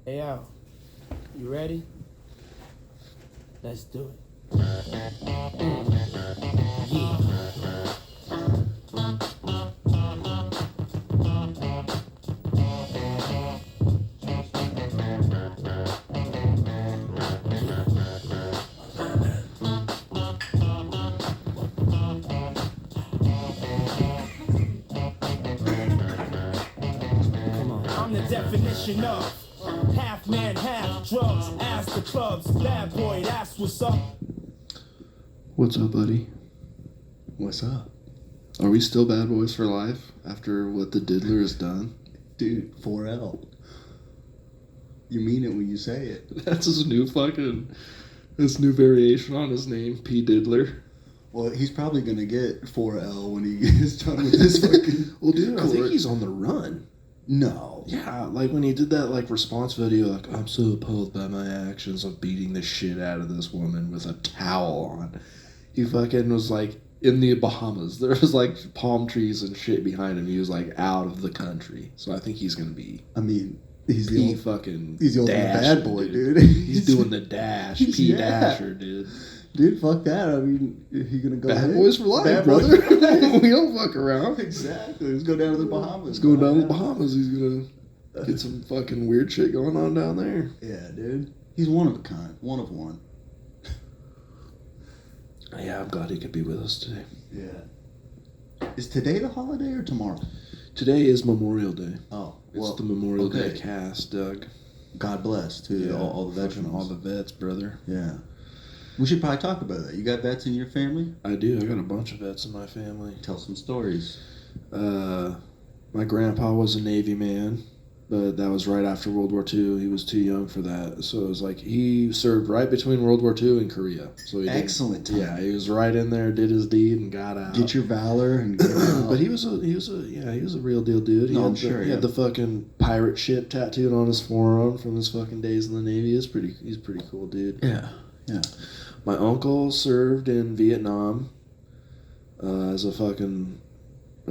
Hey, Al, you ready? Let's do it. Yeah. I'm the definition of half man, half drugs, ass the clubs, bad boy, that's what's up. What's up, buddy? What's up? Are we still bad boys for life after what the diddler has done? Dude, 4L. You mean it when you say it. That's his new new variation on his name, P. Diddler. Well, he's probably going to get 4L when he gets done with this fucking... Well, dude, I think he's on the run. No. Yeah, like when he did that response video, I'm so appalled by my actions of beating the shit out of this woman with a towel on. He fucking was in the Bahamas. There was palm trees and shit behind him. He was out of the country. So I think he's gonna be. I mean, he's the old bad boy, dude. He's doing the dash, P Dasher, dude. Dude, fuck that. I mean, he gonna go bad boys for life, brother. We don't fuck around. Exactly. Let's go down to the Bahamas. Let's go down to the Bahamas. He's gonna get some fucking weird shit going on down there. Yeah, dude. He's one of a kind. One of one. Yeah, I'm glad he could be with us today. Yeah. Is today the holiday or tomorrow? Today is Memorial Day. Oh, well, it's the Memorial Day cast, Doug. God bless to all the veterans. All the vets, brother. Yeah. We should probably talk about that. You got vets in your family? I do. I got a bunch of vets in my family. Tell some stories. My grandpa was a Navy man, but that was right after World War II. He was too young for that. So it was he served right between World War II and Korea. So he excellent time. Yeah, he was right in there, did his deed, and got out. Get your valor and get out. But he was a real deal dude. He had the fucking pirate ship tattooed on his forearm from his fucking days in the Navy. He's pretty cool dude. Yeah. Yeah. My uncle served in Vietnam as a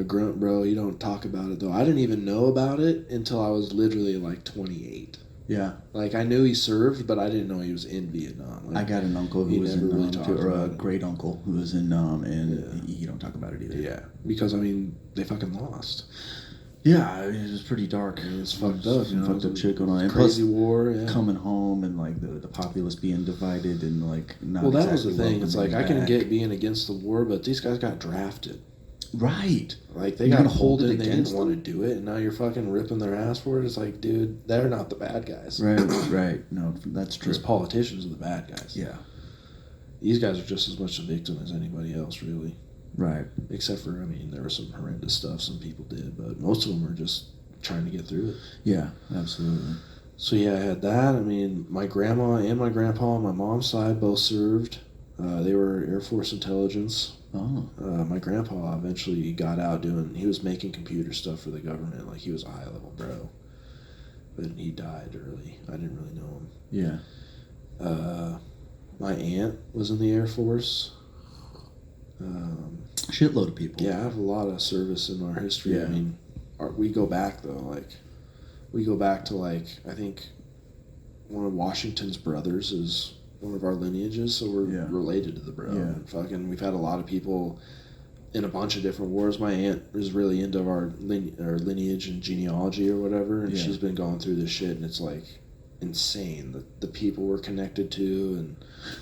grunt bro. You don't talk about it though. I didn't even know about it until I was literally 28. Yeah. I knew he served, but I didn't know he was in Vietnam. I got an uncle who was in or a great uncle who was in and you don't talk about it either. Yeah, because they fucking lost. Yeah, it was pretty dark. It's fucked up. Fucked up shit going on. Crazy war. Yeah. Coming home and the populace being divided and not. Well, that was the thing. It's I can get being against the war, but these guys got drafted. Right. They got hold in. They didn't want to do it, and now you're fucking ripping their ass for it. It's dude, they're not the bad guys. Right. Right. No, that's true. Because politicians are the bad guys. Yeah. These guys are just as much a victim as anybody else, really. Right. Except for, there was some horrendous stuff some people did, but most of them are just trying to get through it. Yeah, absolutely. So, yeah, I had that. My grandma and my grandpa on my mom's side both served. They were Air Force intelligence. Oh. My grandpa eventually got out he was making computer stuff for the government. He was a high-level bro. But he died early. I didn't really know him. Yeah. My aunt was in the Air Force. Shitload of people. Yeah, I have a lot of service in our history. Yeah. We go back though. We go back to I think one of Washington's brothers is one of our lineages, so we're related to the bro. Yeah. And we've had a lot of people in a bunch of different wars. My aunt is really into our lineage and genealogy or whatever, and she's been going through this shit, and it's insane the people we're connected to, and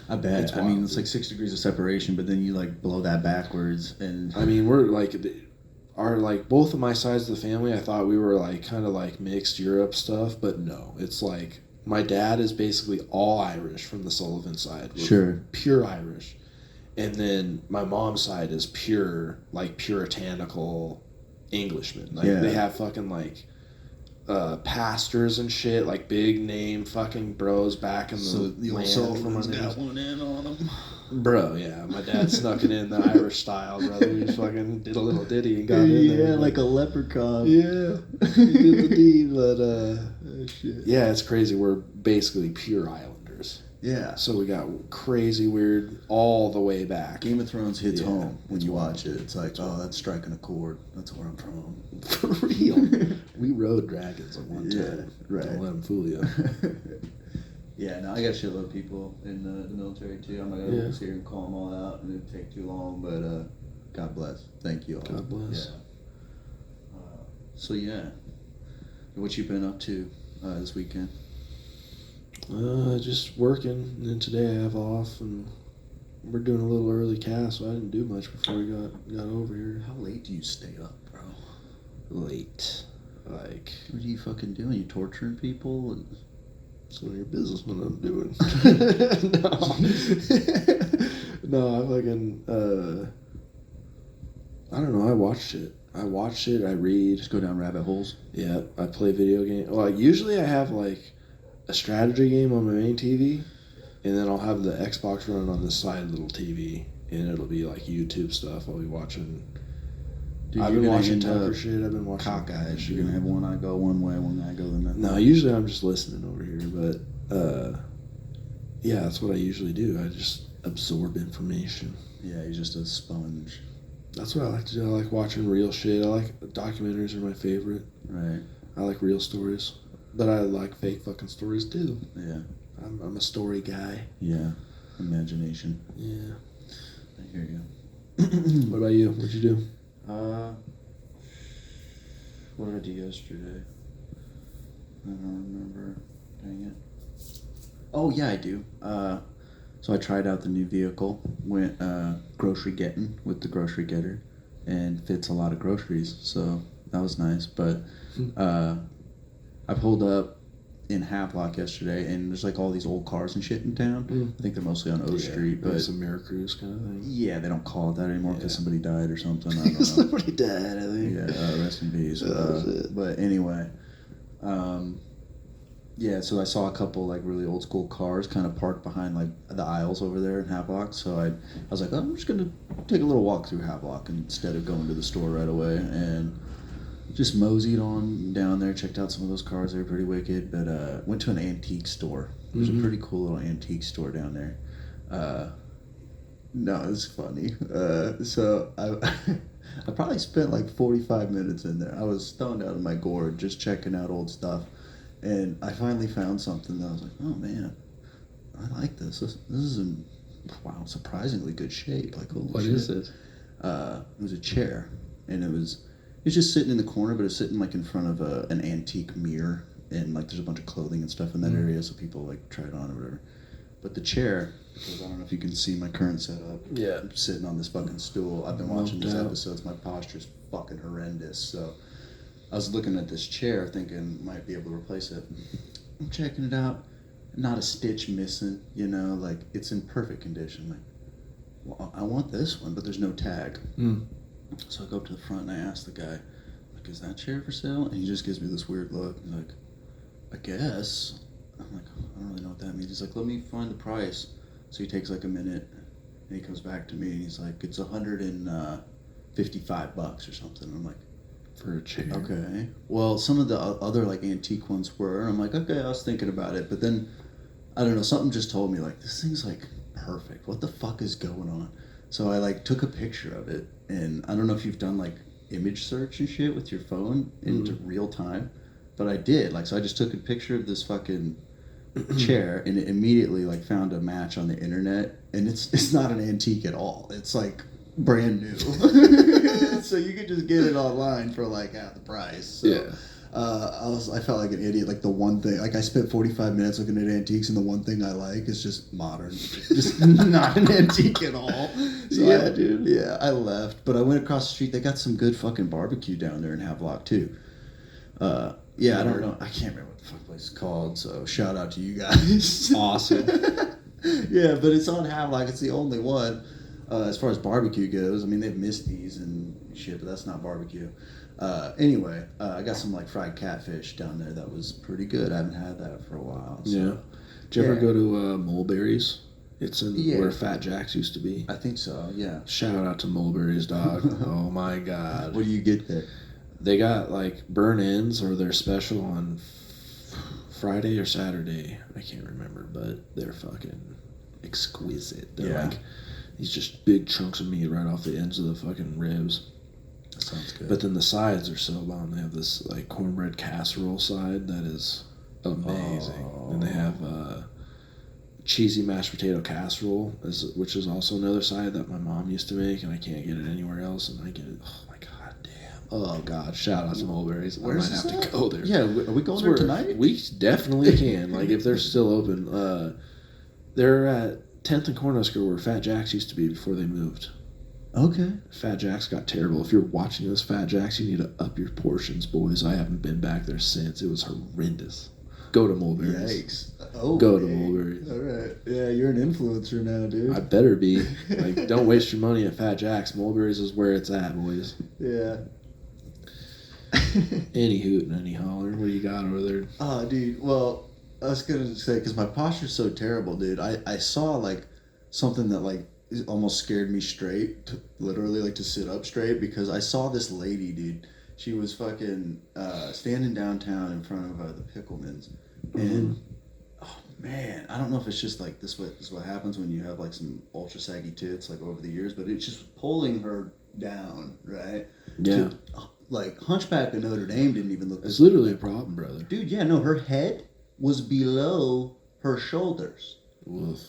I bet. It's 6 degrees of separation, but then you blow that backwards, and we're both of my sides of the family. I thought we were kind of mixed Europe stuff, but no, it's my dad is basically all Irish from the Sullivan side. Sure, pure Irish, and then my mom's side is pure puritanical Englishmen. They have fucking pastors and shit, big name fucking bros back in the old Sullivan's got one in on them. Bro, yeah, my dad snuck it in the Irish style, brother. He just fucking did a little ditty and got in there. Yeah, like a leprechaun. Yeah, he did the deed, but shit. Yeah, it's crazy. We're basically pure islanders. Yeah. So we got crazy weird all the way back. Game of Thrones hits home when you watch it. It's like, oh, that's striking a chord. That's where I'm from. For real. We rode dragons at one time. Right. Don't let them fool you. Yeah, no, I got a shitload of people in the military too. I'm not going to sit here and call them all out, and it'd take too long, but God bless. Thank you all. God bless. Yeah. So, yeah. What you been up to this weekend? Just working, and then today I have off, and we're doing a little early cast, so I didn't do much before we got over here. How late do you stay up, bro? Late. Like, what are you fucking doing? You torturing people? And... It's none of your business what I'm doing. No, I fucking, I don't know, I watched it, I read. Just go down rabbit holes? Yeah, I play video games. Well, usually I have, like, a strategy game on my main TV, and then I'll have the Xbox running on the side little TV, and it'll be, like, YouTube stuff. I'll be watching... Dude, I've been watching Tucker shit. I've been watching cockeyed. You're gonna have one eye go one way, one eye go the next. No, usually I'm just listening over here, but yeah, that's what I usually do. I just absorb information. Yeah, you're just a sponge. That's what I like to do. I like watching real shit. I like documentaries are my favorite. Right. I like real stories, but I like fake fucking stories too. Yeah. I'm a story guy. Yeah. Imagination. Yeah. I hear you. What about you? What'd you do? What did I do yesterday? I don't remember. Dang it. Oh, yeah, I do. So I tried out the new vehicle, went grocery getting with the grocery getter, and fits a lot of groceries, so that was nice. But I pulled up in Havelock yesterday, and there's like all these old cars and shit in town. I think they're mostly on O Street, but it's a Miracruise kind of thing. Yeah, they don't call it that anymore because somebody died or something. I don't know. Somebody died, I think. Yeah, rest in peace. But anyway, yeah. So I saw a couple like really old school cars kind of parked behind like the aisles over there in Havelock. So I was like, oh, I'm just gonna take a little walk through Havelock instead of going to the store right away, and just moseyed on down there, checked out some of those cars. They were pretty wicked, but went to an antique store. There's a pretty cool little antique store down there. No, it's funny. So I probably spent like 45 minutes in there. I was stoned out of my gourd just checking out old stuff. And I finally found something that I was like, oh man, I like this. This is in, wow, surprisingly good shape. Like, holy What shit. is it? It was a chair, and it was just sitting in the corner, but it's sitting like in front of an antique mirror, and like there's a bunch of clothing and stuff in that area, so people like try it on or whatever. But the chair, because I don't know if you can see my current setup. Yeah. I'm sitting on this fucking stool. I've been watching these episodes. My posture's fucking horrendous. So I was looking at this chair thinking might be able to replace it. I'm checking it out. Not a stitch missing, you know, like it's in perfect condition. Like, well, I want this one, but there's no tag. So I go up to the front and I ask the guy, like, is that chair for sale? And he just gives me this weird look. He's like, I guess. I'm like, I don't really know what that means. He's like, let me find the price. So he takes like a minute, and he comes back to me, and he's like, it's $155 or something. I'm like, For a chair. okay. Well, some of the other like antique ones were. I'm like, okay, I was thinking about it, but then I don't know. Something just told me like this thing's like perfect. What the fuck is going on? So I like took a picture of it, and I don't know if you've done like image search and shit with your phone into real time, but I did. Like, so I just took a picture of this fucking chair, and it immediately like found a match on the internet, and it's not an antique at all. It's like brand new. So you could just get it online for like half the price. So, Yeah. I felt like an idiot. Like the one thing, like I spent 45 minutes looking at antiques, and the one thing I like is just modern, just not an antique at all. So Yeah, dude. Yeah, I left, but I went across the street. They got some good fucking barbecue down there in Havelock too. Yeah, I don't know. I can't remember what the fuck place is called. So shout out to you guys. Awesome. Yeah, but it's on Havelock. It's the only one. As far as barbecue goes, I mean, they've Misties and shit, but that's not barbecue. Anyway, I got some like fried catfish down there that was pretty good. I haven't had that for a while. So. Yeah. Did you ever go to Mulberry's? It's in where Fat Jack's used to be. I think so, yeah. Shout out to Mulberry's, dog. Oh my God. What do you get there? They got like burn ends, or they're special on Friday or Saturday. I can't remember, but they're fucking exquisite. They're Yeah. like these just big chunks of meat right off the ends of the fucking ribs. That sounds good. But then the sides are so bomb. They have this like cornbread casserole side that is amazing. And they have cheesy mashed potato casserole, which is also another side that my mom used to make, and I can't get it anywhere else. And I get it. Oh my god, damn. Oh god, shout out to Mulberry's. I might have to go there. Yeah, are we going there tonight? We definitely can. Like if they're still open. They're at 10th and Cornhusker where Fat Jack's used to be before they moved. Okay. Fat Jack's got terrible. If you're watching this, Fat Jack's, you need to up your portions, boys. I haven't been back there since. It was horrendous. Go to Mulberry's. Yikes. Oh, Go to Mulberry's. All right. Yeah, you're an influencer now, dude. I better be. Like, don't waste your money at Fat Jack's. Mulberry's is where it's at, boys. Yeah. Any hoot and any holler. What do you got over there? Oh, dude. Well, I was going to say, because my posture's so terrible, dude. I saw, like, something that, like, almost scared me straight. Literally, like, to sit up straight. Because I saw this lady, dude. She was fucking standing downtown in front of the Picklemans. And, oh, man. I don't know if it's just, like, this is what happens when you have, like, some ultra saggy tits, like, over the years. But it's just pulling her down, right? Yeah. Like, Hunchback of Notre Dame didn't even look... It's literally a problem, brother. Dude, yeah, no, her head was below her shoulders. Woof.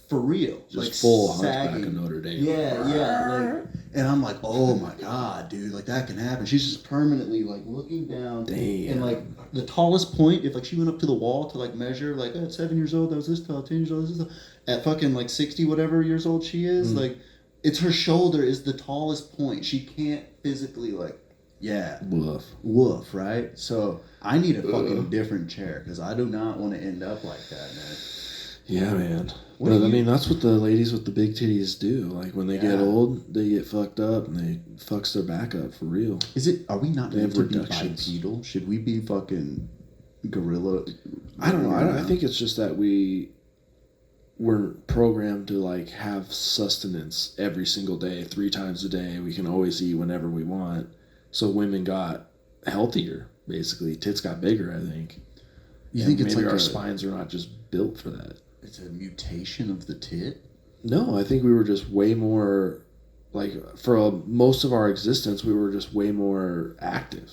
For real. Just like full sagging. Hunchback of Notre Dame. Yeah. Like, and I'm like, oh my God, dude, like that can happen. She's just permanently like looking down. Damn. And like the tallest point, if like she went up to the wall to like measure, like at 7 years old, that was this tall, 10 years old, this tall. At fucking like 60, whatever years old she is, like it's her shoulder is the tallest point. She can't physically like, woof, right? So I need a fucking different chair because I do not want to end up like that, man. Yeah, man. But I mean, that's what the ladies with the big titties do. Like when they get old, they get fucked up and they fucks their back up for real. Are we not They meant have to be reductions. bipedal? Should we be fucking gorilla? I don't know. I think it's just that we weren't programmed to like have sustenance every single day, 3 times a day. We can always eat whenever we want. So women got healthier, basically. Tits got bigger, I think. You think it's maybe like our spines are not just built for that? It's a mutation of the tit? No, I think we were just way more, like, for most of our existence, we were just way more active.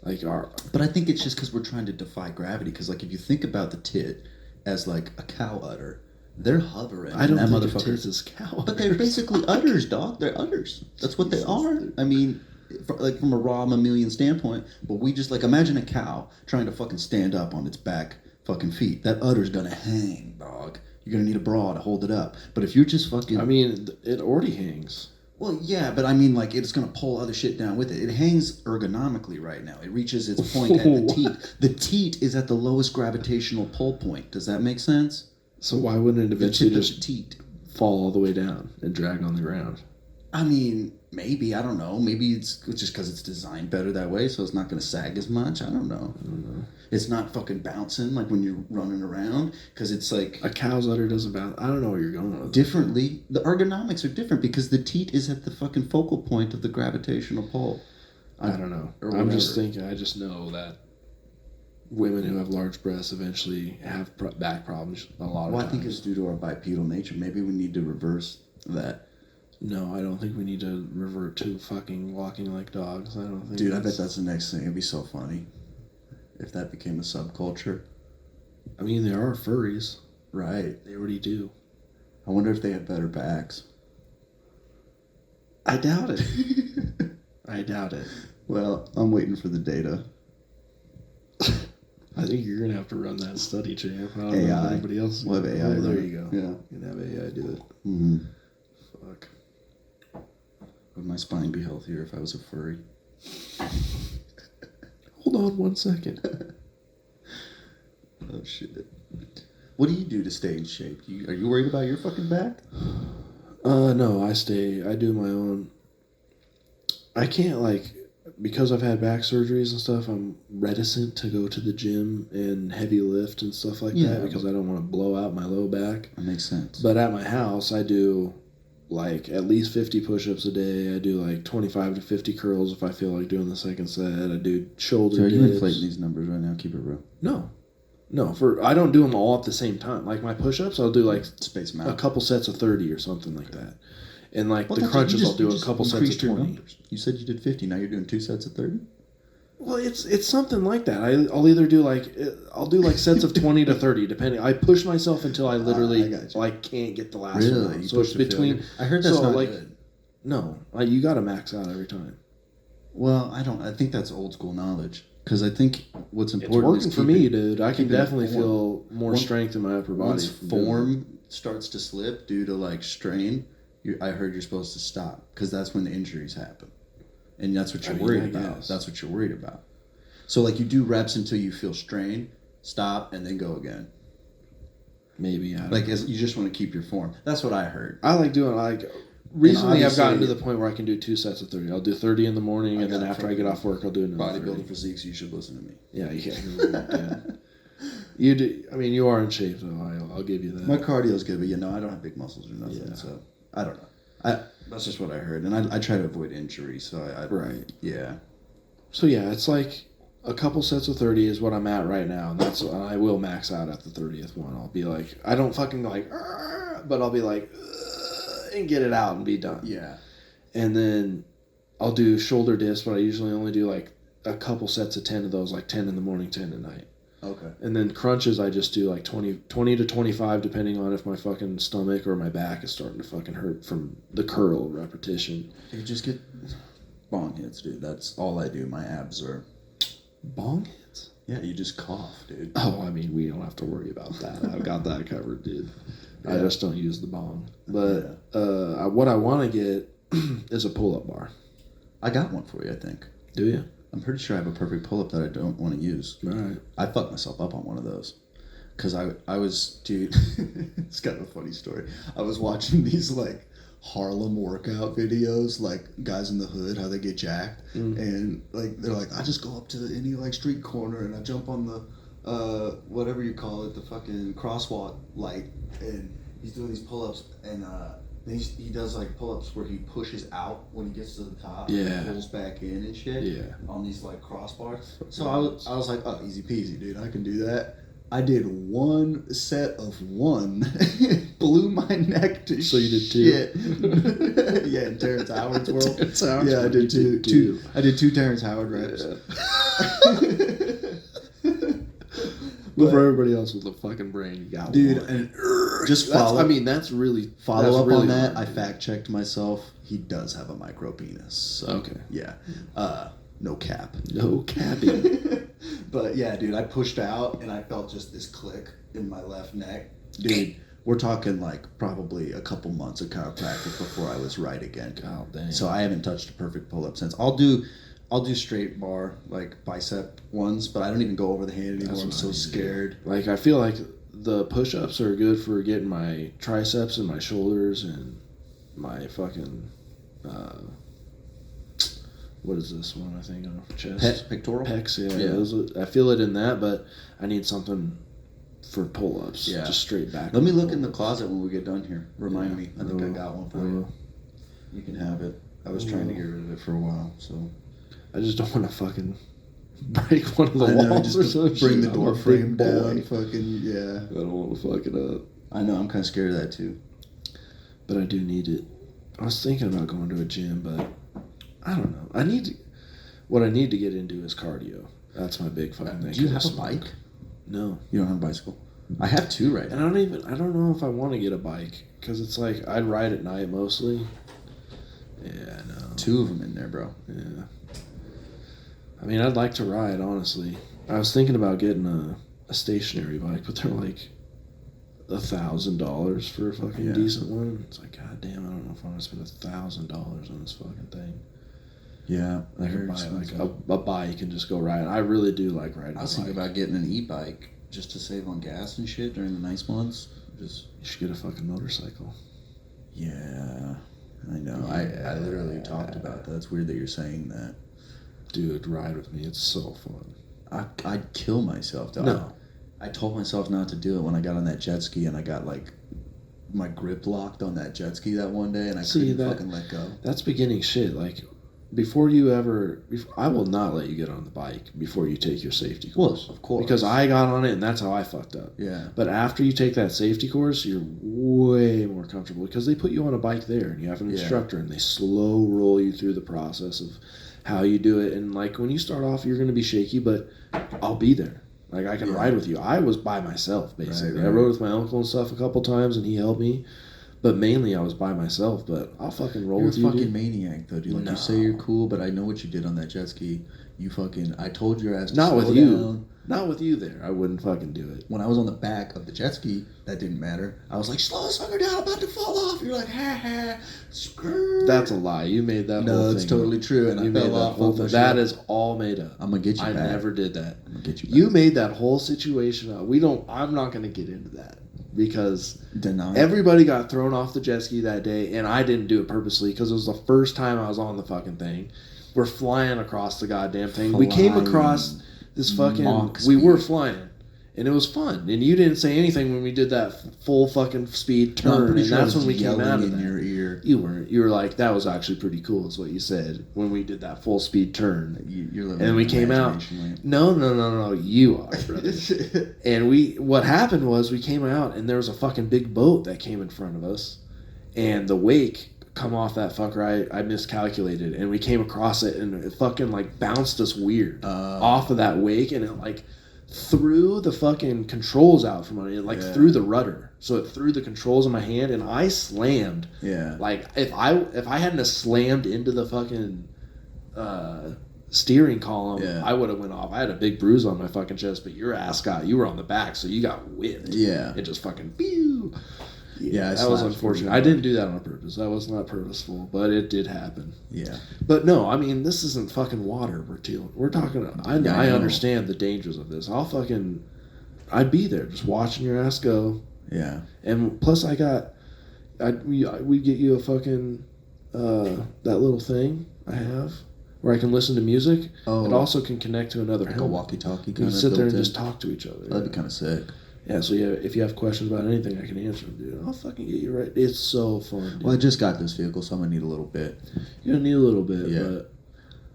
But I think it's just because we're trying to defy gravity. Because, like, if you think about the tit as, like, a cow udder, they're hovering. I don't that think motherfucker tits is cow. But they're basically udders, dog. They're udders. That's what they are. I mean, from a raw mammalian standpoint, but we just, like, imagine a cow trying to fucking stand up on its back fucking feet. That udder's gonna hang, dog. You're gonna need a bra to hold it up. But if you're just fucking... I mean, it already hangs. Well, yeah, but I mean, like, it's gonna pull other shit down with it. It hangs ergonomically right now. It reaches its point at the teat. The teat is at the lowest gravitational pull point. Does that make sense? So why wouldn't it eventually just teat fall all the way down and drag on the ground? I mean, maybe. I don't know. Maybe it's just because it's designed better that way, so it's not going to sag as much. I don't know. It's not fucking bouncing like when you're running around because it's like... A cow's udder doesn't bounce. I don't know where you're going with it. Differently. The ergonomics are different because the teat is at the fucking focal point of the gravitational pull. I don't know. I'm just thinking, I just know that women who have large breasts eventually have back problems a lot of times. Well, I think it's due to our bipedal nature. Maybe we need to reverse that. No, I don't think we need to revert to fucking walking like dogs. I don't think. Dude, I bet that's the next thing. It'd be so funny if that became a subculture. I mean, there are furries. Right. They already do. I wonder if they had better backs. I doubt it. I doubt it. Well, I'm waiting for the data. I think you're gonna have to run that study, champ. I don't AI. know if anybody else. We'll have AI. Oh, there you go. Yeah. You can have AI do it. Mm-hmm. Fuck. Would my spine be healthier if I was a furry? Hold on 1 second. Oh, shit. What do you do to stay in shape? Are you worried about your fucking back? No, I do my own. I can't, like, because I've had back surgeries and stuff, I'm reticent to go to the gym and heavy lift and stuff like that because I don't want to blow out my low back. That makes sense. But at my house, I do, like, at least 50 push-ups a day. I do, like, 25 to 50 curls if I feel like doing the second set. I do shoulder dips. Are you inflating these numbers right now? Keep it real. No. No, I don't do them all at the same time. Like my push-ups, I'll do like Space them a out. couple sets of 30 or something like that. And like Well, the that's- crunches, you I'll do you a couple sets of increased your 20. numbers. You said you did 50. Now you're doing 2 sets of 30. Well, it's something like that. I'll either do like sets of 20 to 30 depending. I push myself until I literally got you. like can't get the last Really? one out. You So push it's to between. failure? I heard that's not like good. no, you got to max out every time. Well, I think that's old school knowledge. Because I think what's It's important working is for me, dude. I can keeping it definitely form. feel more Once- strength in my upper body. Once from doing form starts to slip due to like strain, I heard you're supposed to stop because that's when the injuries happen, and that's what you're worried about. guess. That's what you're worried about. So like you do reps until you feel strain, stop, and then go again. it. Maybe Like you just want to keep your form. That's what I heard. I like doing like. Recently, I've gotten to obviously- the point where I can do 2 sets of 30. I'll do 30 in the morning, and then got after I get off work, I'll do another 30. Bodybuilding physiques, you should listen to me. Yeah, dude. You do. I mean, you are in shape, though. I'll give you that. My cardio's good, but I don't have big muscles or nothing, Yeah. so I don't know. That's just what I heard, and I try to avoid injury, so Right. Yeah. So yeah, it's like a couple sets of 30 is what I'm at right now, and I will max out at the 30th one. I'll be like, I don't fucking like, but I'll be like, and get it out and be done. Yeah. And then I'll do shoulder discs, but I usually only do like a couple sets of 10 of those, like 10 in the morning, 10 at night. Okay. And then crunches, I just do like 20 to 25, depending on if my fucking stomach or my back is starting to fucking hurt from the curl repetition. You just get bong hits, dude. That's all I do. My abs are... Bong hits? Yeah, you just cough, dude. Oh, I mean, we don't have to worry about that. I've got that covered, dude. I Yeah. just don't use the bong. But what I want to get is a pull-up bar. I got one for you, I think. Do you? I'm pretty sure I have a perfect pull-up that I don't want to use. All right. I fucked myself up on one of those. Because I was, dude, it's kind of a funny story. I was watching these, like, Harlem workout videos, like, guys in the hood, how they get jacked. And, like, they're like, I just go up to any, like, street corner and I jump on the, whatever you call it, the fucking crosswalk light. And he's doing these pull-ups and, then he does like pull-ups where he pushes out when he gets to the top, Yeah. and pulls back in and shit. Yeah. On these like crossbars. So I was like, oh, easy peasy, dude. I can do that. I did one set of one, blew my neck to So you did shit. Yeah, in Terrence Howard's world. Terrence Howard's Yeah, I world, did you did two. two. I did 2 Terrence Howard reps. But for everybody else with a fucking brain, you got Dude, one. and just That's, follow. I mean, that's really Follow up really on that. hard, I dude. fact checked myself. He does have a micro penis. So, Okay. Yeah. No cap. No capping. But yeah, dude, I pushed out and I felt just this click in my left neck. Dude, we're talking like probably a couple months of chiropractic before I was right again. God damn. So I haven't touched a perfect pull up since. I'll do straight bar, like bicep ones, but I don't even go over the hand anymore. I'm what I so need to do. scared. Like, I feel like the push-ups are good for getting my triceps and my shoulders and my fucking what is this one I think of? Chest, Pectoral? pecs. Yeah, Yeah. those, I feel it in that, but I need something for pull-ups. Yeah. Just straight back. Let me look in the closet when we get done here. Remind Yeah. me. I think I got one for you. You can have it. I was trying to get rid of it for a while, so. I just don't want to fucking break one of the I know, walls or just something. bring the I'm door a big frame boy. down. Fucking, yeah. I don't want to fuck it up. I know, I'm kind of scared of that too. But I do need it. I was thinking about going to a gym, but I don't know. What I need to get into is cardio. That's my big fucking thing. Do you 'cause have I a smoke. bike? No. You don't have a bicycle? I have 2 right And now. I don't know if I want to get a bike because it's like I ride at night mostly. Yeah, I know. 2 of them in there, bro. Yeah. I mean, I'd like to ride, honestly. I was thinking about getting a stationary bike, but they're like $1,000 for a fucking Yeah. decent one. It's like, god damn, I don't know if I want to spend $1,000 on this fucking thing. Yeah, I could buy like a bike and just go ride. I really do like riding. I was a thinking bike. about getting an e-bike just to save on gas and shit during the nice months. Just You should get a fucking motorcycle. yeah, I know. I literally talked about that. It's weird that you're saying that. Dude, ride with me. It's so fun. I'd kill myself. Though. No. I told myself not to do it when I got on that jet ski and I got like my grip locked on that jet ski that one day and I See, couldn't that- fucking let go. That's beginning shit. Like, I will not let you get on the bike before you take your safety Well, course. of course. Because I got on it and that's how I fucked up. Yeah. But after you take that safety course, you're way more comfortable because they put you on a bike there and you have an instructor and they slow roll you through the process of how you do it. And like when you start off, you're going to be shaky, but I'll be there. Like I can ride with you. I was by myself basically. Right. I rode with my uncle and stuff a couple times and he helped me. But mainly I was by myself, but I'll fucking roll with you. You're a fucking maniac, though, dude. Like, you say you're cool, but I know what you did on that jet ski. You fucking... I told your ass to Not with slow you. down. Not with you there. I wouldn't fucking do it. When I was on the back of the jet ski, that didn't matter. I was like, slow this fucker down, I'm about to fall off. You're like, ha ha, screw. That's a lie. You made that whole thing. No, it's totally true, and you I fell off. whole thing. That is all made up. I'm going to get you I back. never did that. I'm going to get you back. You made that whole situation up. I'm not going to get into that. Because everybody got thrown off the jet ski that day, and I didn't do it purposely because it was the first time I was on the fucking thing. We're flying across the goddamn thing. We came across this fucking... We were flying, and it was fun. And you didn't say anything when we did that full fucking speed turn, and that's when we came out of that. Your ear. You weren't. You were like, that was actually pretty cool, is what you said when we did that full speed turn. You're living and then we came out. No, you are, brother. And what happened was we came out, and there was a fucking big boat that came in front of us, and the wake come off that fucker. I miscalculated, and we came across it, and it fucking like bounced us weird off of that wake, and it like threw the fucking controls out from under it, like threw the rudder. So it threw the controls in my hand, and I slammed. Yeah. Like if I hadn't have slammed into the fucking steering column, I would have went off. I had a big bruise on my fucking chest, but your ass you were on the back, so you got whipped. Yeah. It just fucking pew. Yeah, that was unfortunate. I didn't do that on purpose. That was not purposeful, but it did happen. Yeah. But no, I mean, this isn't fucking water we're talking. I understand the dangers of this. I'd be there just watching your ass go. Yeah. And plus we get you a fucking, that little thing I have where I can listen to music. Oh. It also can connect to another like helmet. a walkie-talkie kind You of sit there and just talk to each other. That'd be kind of sick. Yeah, so if you have questions about anything, I can answer them, dude. I'll fucking get you right. It's so fun, dude. Well, I just got this vehicle, so I'm going to need a little bit. You're going to need a little bit, but...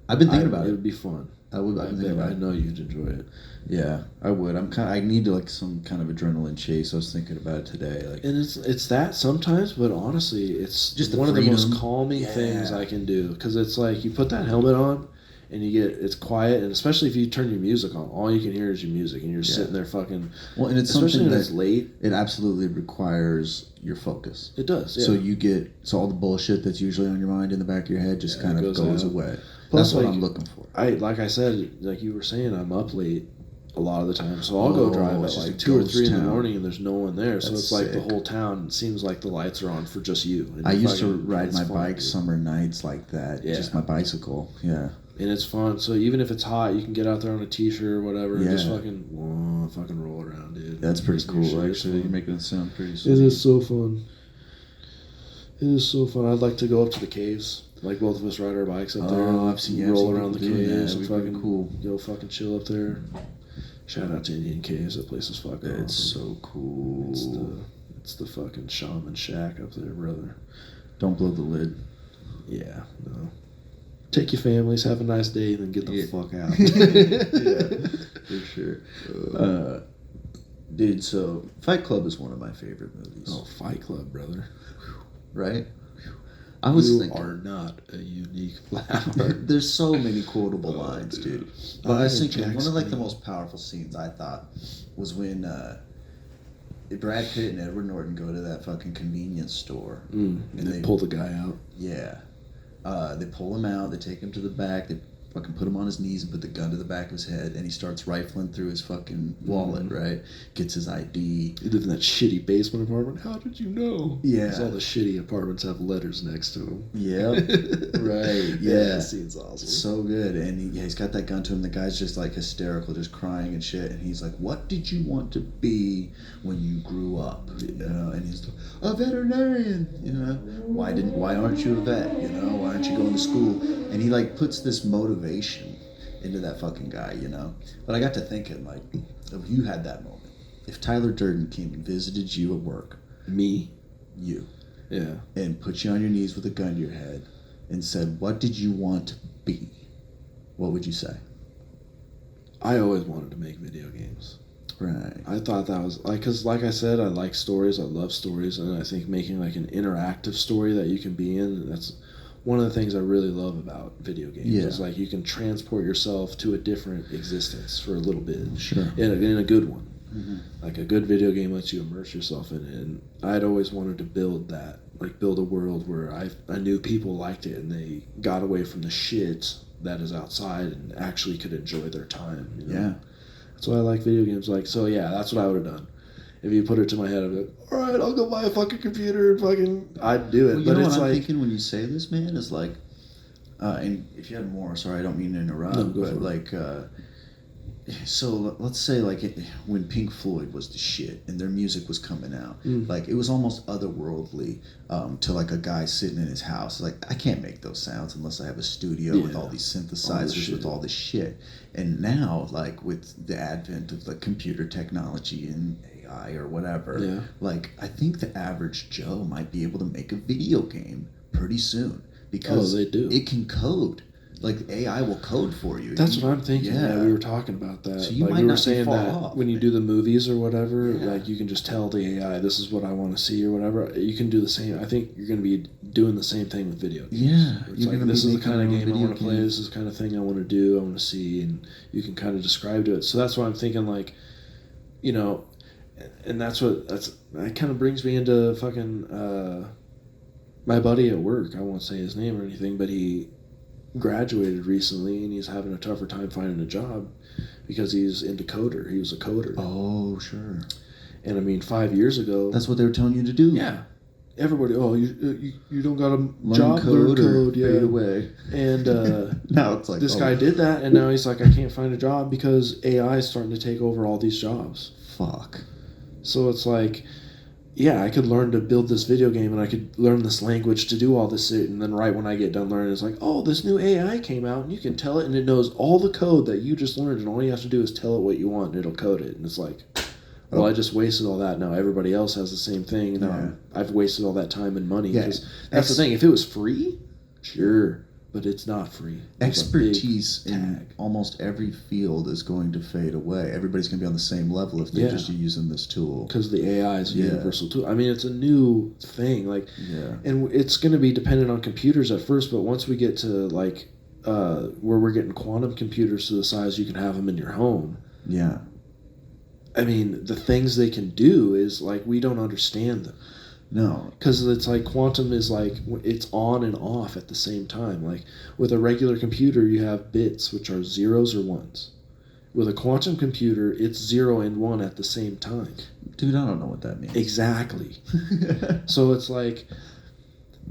I've been thinking about it. It would be fun. I've been thinking about it. I know you'd enjoy it. Yeah, I would. I need like some kind of adrenaline chase. I was thinking about it today. Like, and it's that sometimes, but honestly, it's just one of the most calming things I can do. Because it's like, you put that helmet on, and it's quiet, and especially if you turn your music on, all you can hear is your music, and you're sitting there fucking... Well, and it's especially something when it's late. It absolutely requires your focus. It does, yeah. So all the bullshit that's usually on your mind in the back of your head just kind of goes away. Plus, that's what I'm looking for. Like I said, like you were saying, I'm up late a lot of the time, so I'll go drive at like 2 or 3 in the morning, and there's no one there. So it's like the whole town. It seems like the lights are on for just you. I used to ride my bike summer nights like that. Yeah. Just my bicycle. Yeah. And it's fun. So even if it's hot, you can get out there on a t-shirt or whatever and just fucking roll around, dude. That's pretty cool, actually. You're making it sound pretty sweet. It is so fun. It is so fun. I'd like to go up to the caves. Like both of us ride our bikes up there. I've seen roll around the caves and fucking cool. Go fucking chill up there. Shout out to Indian Caves. That place is fucking awesome. It's so cool. It's the fucking shaman shack up there, brother. Don't blow the lid. Yeah, no. Take your families, have a nice day, and then get the fuck out. Yeah, for sure. Dude, so Fight Club is one of my favorite movies. Oh, Fight Club, brother. Right? I was thinking... You are not a unique flower. There's so many quotable lines, dude. But I was thinking, one of like the most powerful scenes I thought was when Brad Pitt and Edward Norton go to that fucking convenience store. And they pull the guy out. Yeah. They pull him out, they take him to the back, they fucking put him on his knees and put the gun to the back of his head, and he starts rifling through his fucking wallet, right? Gets his ID. He lived in that shitty basement apartment. How did you know? Yeah. Because all the shitty apartments have letters next to them. Yep. Right. Yeah. That scene's awesome. So good. And he's got that gun to him. The guy's just like hysterical, just crying and shit. And he's like, what did you want to be when you grew up? You know? And he's like, a veterinarian. You know? Why aren't you a vet? You know? Why aren't you going to school? And he like puts this motivation into that fucking guy, you know? But I got to thinking, like, if you had that moment, if Tyler Durden came and visited you at work. Me? You. Yeah. And put you on your knees with a gun to your head and said, what did you want to be, what would you say? I always wanted to make video games. Right. I thought that was like, because like I said, I like stories. I love stories, and I think making like an interactive story that you can be in, that's one of the things I really love about video games. Yeah. Is like you can transport yourself to a different existence for a little bit. Sure. In a good one. Mm-hmm. Like a good video game lets you immerse yourself in it, and I'd always wanted to build that, like build a world where I knew people liked it and they got away from the shit that is outside and actually could enjoy their time. You know? Yeah. That's why I like video games. Like, so yeah, that's what I would have done. If you put it to my head, I'd be like, all right, I'll go buy a fucking computer and fucking, I'd do it. Well, you but know it's what I'm like, thinking when you say this, man, is like, and if you had more, sorry, I don't mean to interrupt, No, go but for it. like, so let's say like when Pink Floyd was the shit and their music was coming out, like it was almost otherworldly to like a guy sitting in his house. Like, I can't make those sounds unless I have a studio with all these synthesizers, with all this shit. And now, like with the advent of the computer technology and AI or whatever, like I think the average Joe might be able to make a video game pretty soon because they do. It can code. Like AI will code for you. That's what I'm thinking. Yeah, we were talking about that. So you like might we were not be saying far that off, when you man. do the movies or whatever, Yeah. like you can just tell the AI this is what I want to see or whatever. You can do the same. I think you're going to be doing the same thing with video games. Yeah, It's you're like, gonna this be is the making kind of your own game I video want to play. game. This is the kind of thing I want to do. I want to see, and you can kind of describe to it. So that's why I'm thinking, like, you know, and that kind of brings me into fucking my buddy at work. I won't say his name or anything, but he graduated recently and he's having a tougher time finding a job because he's into coder. He was a coder. Oh, sure. And I mean, 5 years ago, That's what they were telling you to do. yeah, everybody. Oh, you don't got a Learn job, code, learn or code, yeah. fade away. And Now it's like this guy did that, and now he's like, I can't find a job because AI is starting to take over all these jobs. Fuck. So it's like, yeah, I could learn to build this video game and I could learn this language to do all this shit, and then right when I get done learning, it's like, oh, this new AI came out and you can tell it and it knows all the code that you just learned, and all you have to do is tell it what you want and it'll code it. And it's like, well, I just wasted all that. Now everybody else has the same thing, and now I've wasted all that time and money. Yeah. Because that's the thing. If it was free, sure, but it's not free. There's a Expertise big in tag. almost every field is going to fade away. Everybody's going to be on the same level if they're just using this tool. Because the AI is a universal tool. I mean, it's a new thing, like, and it's going to be dependent on computers at first. But once we get to like where we're getting quantum computers to the size you can have them in your home, I mean, the things they can do is like we don't understand them. No. Because it's like quantum is like it's on and off at the same time. Like with a regular computer, you have bits which are zeros or ones. With a quantum computer, it's 0 and 1 at the same time. Dude, I don't know what that means. Exactly. So it's like,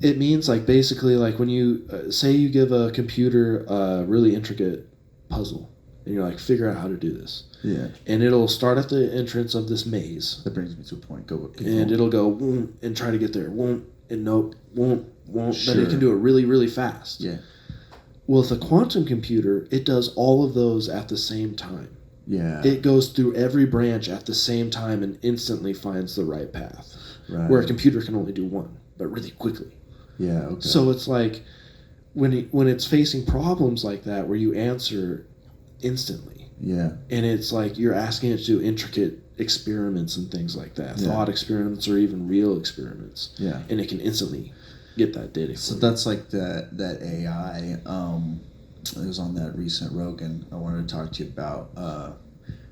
it means like basically like when you say you give a computer a really intricate puzzle and you're like, figure out how to do this. Yeah. And it'll start at the entrance of this maze. That brings me to a point. Go. And it'll go, won't, and try to get there. Won't, and nope, won't. Sure. But it can do it really, really fast. Yeah. With a quantum computer, it does all of those at the same time. Yeah. It goes through every branch at the same time and instantly finds the right path. Right. Where a computer can only do one, but really quickly. Yeah, okay. So it's like when it's facing problems like that where you answer instantly. Yeah. And it's like you're asking it to do intricate experiments and things like that. Yeah. Thought experiments or even real experiments. Yeah. And it can instantly get that data. So that's like that AI. It was on that recent Rogan I wanted to talk to you about,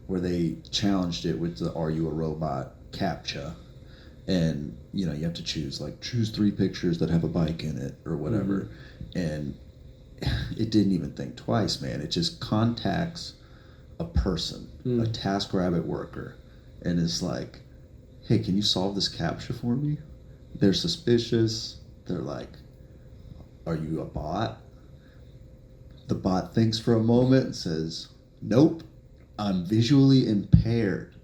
where they challenged it with the "Are you a robot?" CAPTCHA, and you have to choose 3 pictures that have a bike in it or whatever, and it didn't even think twice, man. It just contacts a person, a TaskRabbit worker, and it's like, "Hey, can you solve this CAPTCHA for me?" They're suspicious. They're like, "Are you a bot?" The bot thinks for a moment and says, "Nope, I'm visually impaired."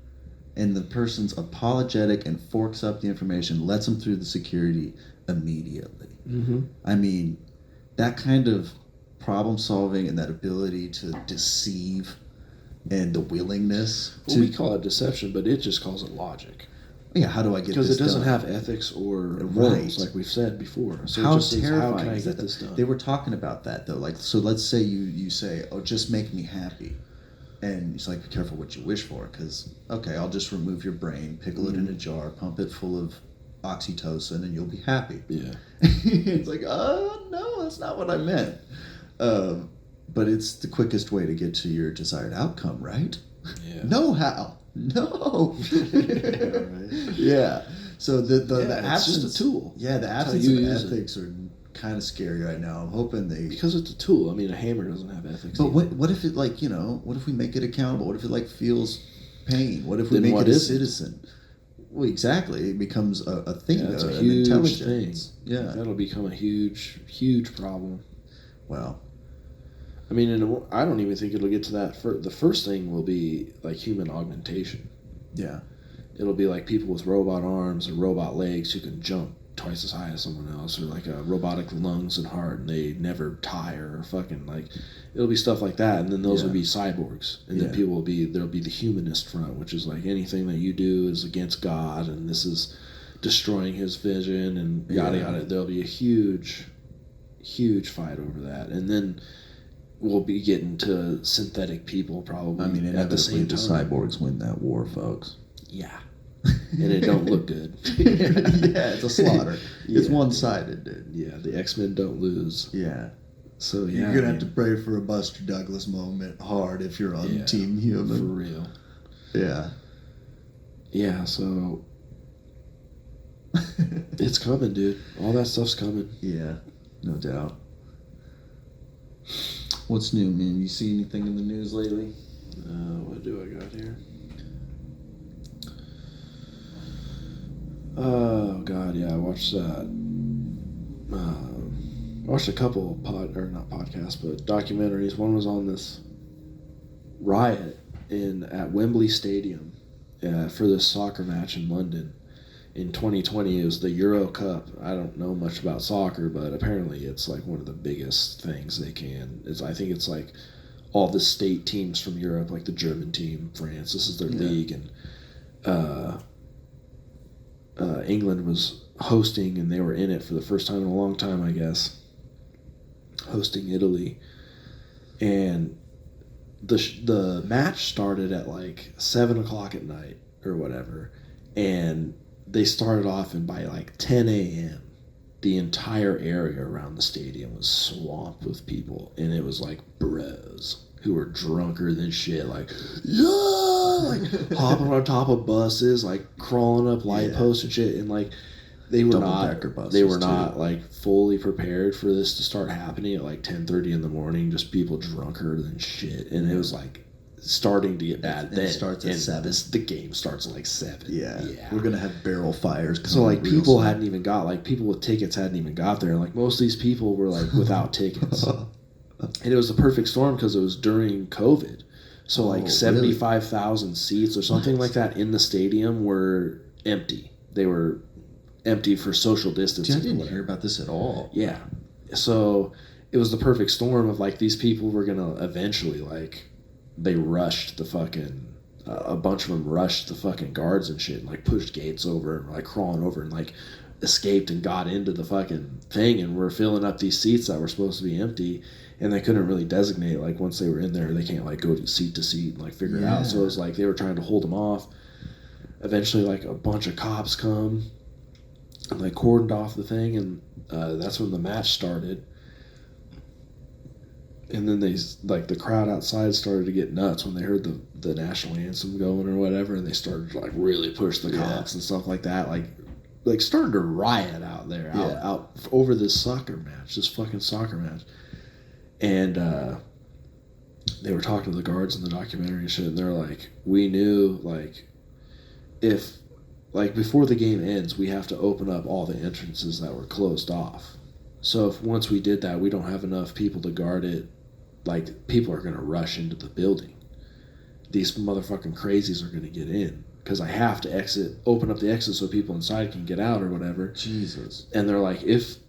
And the person's apologetic and forks up the information, lets them through the security immediately. Mm-hmm. I mean, that kind of problem solving and that ability to deceive and the willingness Well, we call it deception, but it just calls it logic. Yeah, how do I get this done? Because it doesn't have ethics or morals, like we've said before. So how it just terrifying how can I is get that? this done? They were talking about that, though. Like, so let's say you say, oh, just make me happy. And it's like, be careful what you wish for, because, okay, I'll just remove your brain, pickle it in a jar, pump it full of oxytocin, and you'll be happy. Yeah. It's like, no, that's not what I meant. But it's the quickest way to get to your desired outcome, right? Yeah. No, Hal. No. Yeah, right. Yeah. So the it's absence, just a tool. Yeah, the That's how absence you of use it. ethics are kind of scary right now. I'm hoping they. Because it's a tool. I mean, a hammer doesn't have ethics. But either. what if it, like, what if we make it accountable? What if it, like, feels pain? What if we Then make what it a is it? citizen? Well, exactly. It becomes a thing. Yeah, it's a an huge intelligence. thing. Yeah. That'll become a huge problem. Well, I mean, I don't even think it'll get to that. The first thing will be like human augmentation. yeah. It'll be like people with robot arms or robot legs who can jump twice as high as someone else, or like a robotic lungs and heart, and they never tire, or fucking like, it'll be stuff like that, and then those will be cyborgs, and then people will be, there'll be the humanist front, which is like anything that you do is against God, and this is destroying His vision, and yada yada. There'll be a huge fight over that, and then we'll be getting to synthetic people probably. I mean, at the same the time. cyborgs win that war, folks. Yeah. And it don't look good. Yeah, it's a slaughter. It's Yeah. one-sided, dude. Yeah, the X-Men don't lose. Yeah. So yeah, You're gonna have to pray for a Buster Douglas moment hard if you're on Team for Human. real. Yeah. Yeah, so it's coming, dude. All that stuff's coming. Yeah, no doubt. What's new, man? You see anything in the news lately? What do I got here? Oh God, yeah, I watched that. I watched a couple not podcasts, but documentaries. One was on this riot at Wembley Stadium for this soccer match in London in 2020. It was the Euro Cup. I don't know much about soccer, but apparently it's like one of the biggest things they can. I think it's like all the state teams from Europe, like the German team, France. This is their league, and England was hosting, and they were in it for the first time in a long time, I guess, hosting Italy. And the match started at like 7 o'clock at night or whatever, and they started off, and by like 10 a.m. the entire area around the stadium was swamped with people, and it was like bros who were drunker than shit, like like hopping on top of buses, like crawling up light posts and shit, and like they were not like fully prepared for this to start happening at like 10:30 in the morning. Just people drunker than shit, and it was like starting to get bad. Then it starts at 7. The game starts at like 7. Yeah, we're gonna have barrel fires. So like people hadn't even got, like people with tickets hadn't even got there. Like most of these people were like without tickets, and it was the perfect storm because it was during COVID. So like 75,000 seats or something like that in the stadium were empty. They were empty for social distancing. Dude, I didn't hear about this at all. Yeah, so it was the perfect storm of like these people were gonna eventually like. They rushed the fucking, a bunch of them rushed the fucking guards and shit, and like pushed gates over and like crawling over and like escaped and got into the fucking thing, and were filling up these seats that were supposed to be empty, and they couldn't really designate, like once they were in there, they can't like go to seat and like figure it out. So it was like they were trying to hold them off. Eventually like a bunch of cops come and like cordoned off the thing, and that's when the match started. And then the crowd outside started to get nuts when they heard the national anthem going or whatever, and they started to like really push the cops and stuff like that, like starting to riot out there, out over this fucking soccer match. And they were talking to the guards in the documentary and shit, and they're like, we knew like if like before the game ends, we have to open up all the entrances that were closed off. So if once we did that, we don't have enough people to guard it. Like, people are going to rush into the building. These motherfucking crazies are going to get in. Because I have to open up the exit so people inside can get out or whatever. Jesus. And they're like, if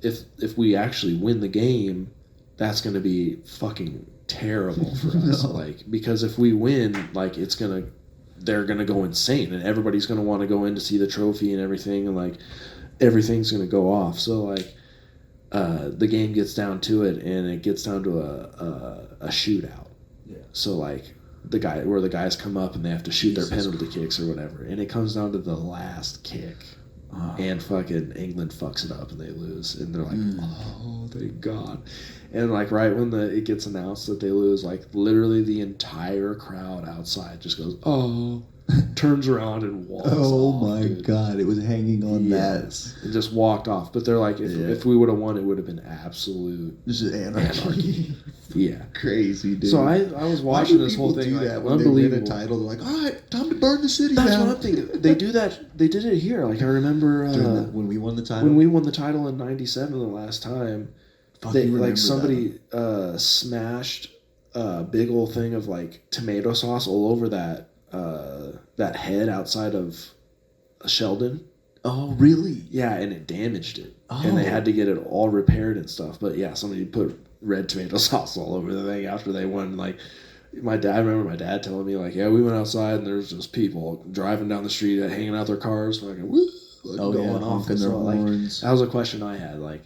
we actually win the game, that's going to be fucking terrible for us. Like, because if we win, like, it's going to... they're gonna go insane, and everybody's gonna want to go in to see the trophy and everything, and like everything's gonna go off. So like the game gets down to it, and it gets down to a shootout. Yeah. So like the guys come up and they have to shoot Jesus their penalty kicks or whatever, and it comes down to the last kick. And fucking England fucks it up and they lose, and they're like, "Oh, thank God!" And like right when it gets announced that they lose, like literally the entire crowd outside just goes, "Oh," turns around and walks. Oh off, my dude. God! It was hanging on that. And just walked off. But they're like, if we would have won, it would have been absolute This is anarchy. Yeah, Crazy, dude. So I was watching this whole thing, like, that when they win a title? They're like, all right, time to burn the city That's down. what I'm thinking. They do that. They did it here. Like I remember when we won the title. When we won the title in '97, the last time, like somebody smashed a big old thing of like tomato sauce all over that head outside of Sheldon. Oh, really? Yeah, and it damaged it, Oh. and they had to get it all repaired and stuff. But yeah, somebody put red tomato sauce all over the thing after they won. Like I remember my dad telling me like, yeah, we went outside and there's just people driving down the street, hanging out their cars, fucking woo, like going off honking their horns. Like, that was a question I had. Like,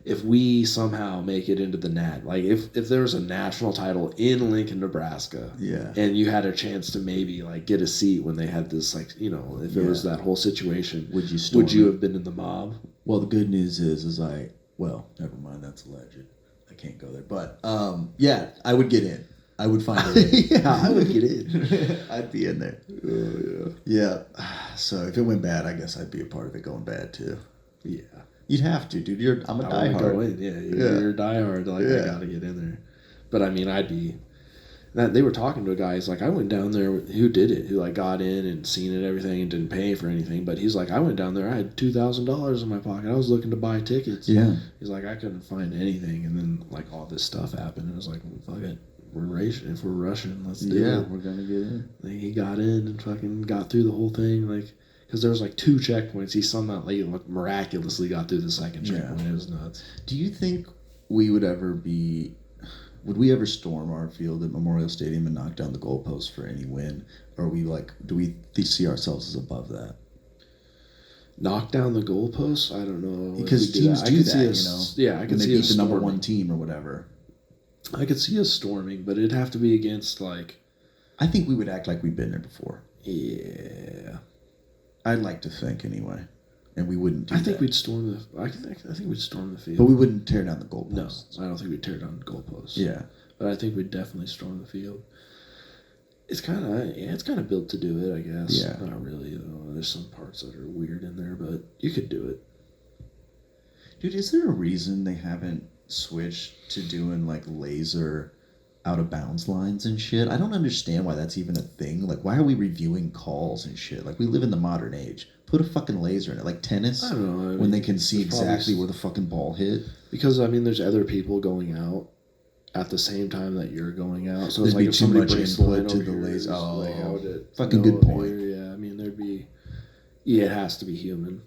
if we somehow make it into the Nat, like if there was a national title in Lincoln, Nebraska, Yeah. and you had a chance to maybe like get a seat when they had this, like, you know, if it was that whole situation, would you have been in the mob? Well, the good news is well, never mind, that's alleged. I can't go there. But yeah, I would get in. I would find a way. Yeah, I would get in. I'd be in there. Oh yeah. Yeah. So if it went bad, I guess I'd be a part of it going bad too. Yeah. You'd have to, dude. I'm a I wanna go diehard. in. Yeah, you're a diehard. Like, I gotta get in there. But I mean, I'd be. They were talking to a guy. He's like, I went down there. Who did it? Who like got in and seen it, and everything, and didn't pay for anything. But he's like, I went down there. I had $2,000 in my pocket. I was looking to buy tickets. Yeah. He's like, I couldn't find anything, and then like all this stuff happened. And it was like, well, fuck it. We're racing. If we're rushing, let's do it. We're gonna get in. Like, he got in and fucking got through the whole thing. Like, because there was like 2 checkpoints. He somehow like miraculously got through the second checkpoint. It was nuts. Do you think we would ever be? Would we ever storm our field at Memorial Stadium and knock down the goalpost for any win? Or are we like, do we see ourselves as above that? Knock down the goalposts? I don't know. Because teams do that, you know. Yeah, I when could they see beat us the number storming. 1 team or whatever. I could see us storming, but it'd have to be against like. I think we would act like we've been there before. Yeah. I'd like to think anyway, and we wouldn't do I think that. we'd storm the. I think we'd storm the field. But we wouldn't tear down the No, goalposts. I don't think we'd tear down the goalposts. Yeah. But I think we'd definitely storm the field. It's kind of built to do it, I guess. Yeah. Not really though. There's some parts that are weird in there, but you could do it. Dude, is there a reason they haven't switched to doing like laser out of bounds lines and shit? I don't understand why that's even a thing. Like, why are we reviewing calls and shit? Like, we live in the modern age. Put a fucking laser in it, like tennis. I don't know. I when mean, they can see there's probably exactly where the fucking ball hit. Because I mean, there's other people going out at the same time that you're going out, so There'd it's like be if too somebody much breaks the input line to over the here, laser. it's like, how would it Fucking know good point. here? Yeah, I mean, there'd be. Yeah, it has to be human.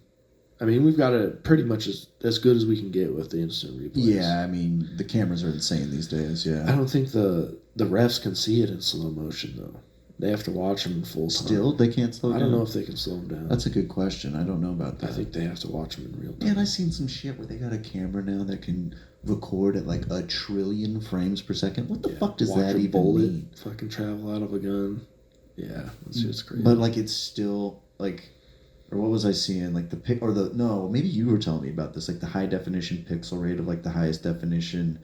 I mean, we've got it pretty much as good as we can get with the instant replays. Yeah, I mean, the cameras are insane these days. Yeah. I don't think the refs can see it in slow motion though. They have to watch them in full time. Still, they can't slow down. I don't know if they can slow them down. That's a good question. I don't know about that. I think they have to watch them in real time. Man, I've seen some shit where they got a camera now that can record at like 1 trillion frames per second. What the fuck does Watch that a even bullet mean? fucking travel out of a gun. Yeah, that's just crazy. But like, it's still like, or what was I seeing? Like maybe you were telling me about this. Like the high definition pixel rate of like the highest definition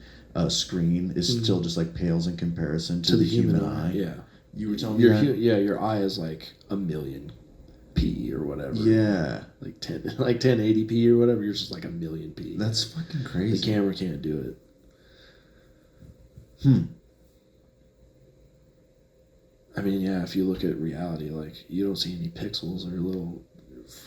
screen is still just like pales in comparison to the human eye. Yeah, You were telling me that? your eye is like 1,000,000 p or whatever. Yeah, like 1080p or whatever. Yours is like 1,000,000 p. that's fucking crazy. The camera can't do it. Hmm. I mean, yeah, if you look at reality, like, you don't see any pixels or little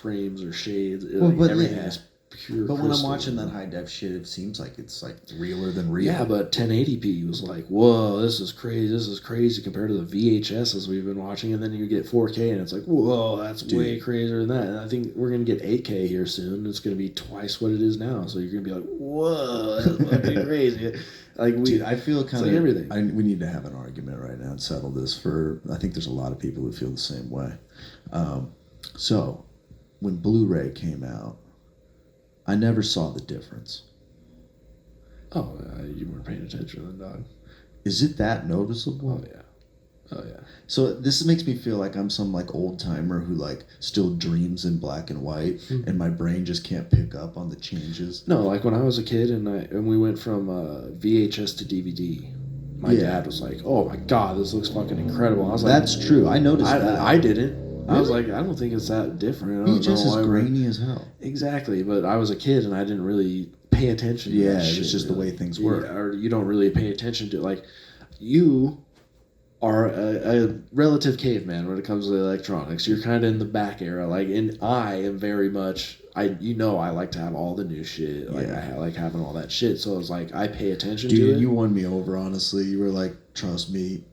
frames or shades. Well, Like, but everything yeah. is pure. But when I'm crystal. watching that high def shit, it seems like it's like realer than real. Yeah, but 1080p was like, whoa, this is crazy compared to the VHSs we've been watching, and then you get 4K, and it's like, whoa, that's way crazier than that. And I think we're gonna get 8K here soon. It's gonna be twice what it is now, so you're gonna be like, whoa, that's fucking crazy. Like I feel kind of like everything. We need to have an argument right now and settle this. I think there's a lot of people who feel the same way. So, when Blu-ray came out, I never saw the difference. Oh, you weren't paying attention then, dog. Is it that noticeable? Oh yeah. So this makes me feel like I'm some like old timer who like still dreams in black and white, and my brain just can't pick up on the changes. No, like when I was a kid and we went from VHS to DVD, my dad was like, "Oh my god, this looks fucking incredible." I was like, "That's true. I noticed that." I didn't. Really? I was like, I don't think it's that different. VHS is grainy as hell. Exactly, but I was a kid and I didn't really pay attention to that shit. It's just the way things work. Yeah, or you don't really pay attention to it. Like, you are a relative caveman when it comes to electronics. You're kind of in the back era, like, and I am very much. I like to have all the new shit. Like I like having all that shit. So it's like I pay attention to it. Dude, you won me over. Honestly, you were like, trust me,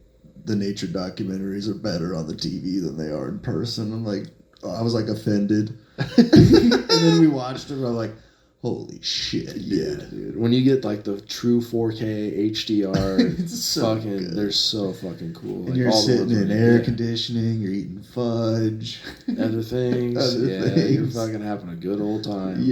the nature documentaries are better on the TV than they are in person. I'm like, I was like offended, and then we watched them. I'm like, holy shit, dude. When you get like the true 4K HDR, it's so fucking, good. they're so fucking cool. And like, you're sitting in air conditioning, you're eating fudge, other things. You're fucking having a good old time.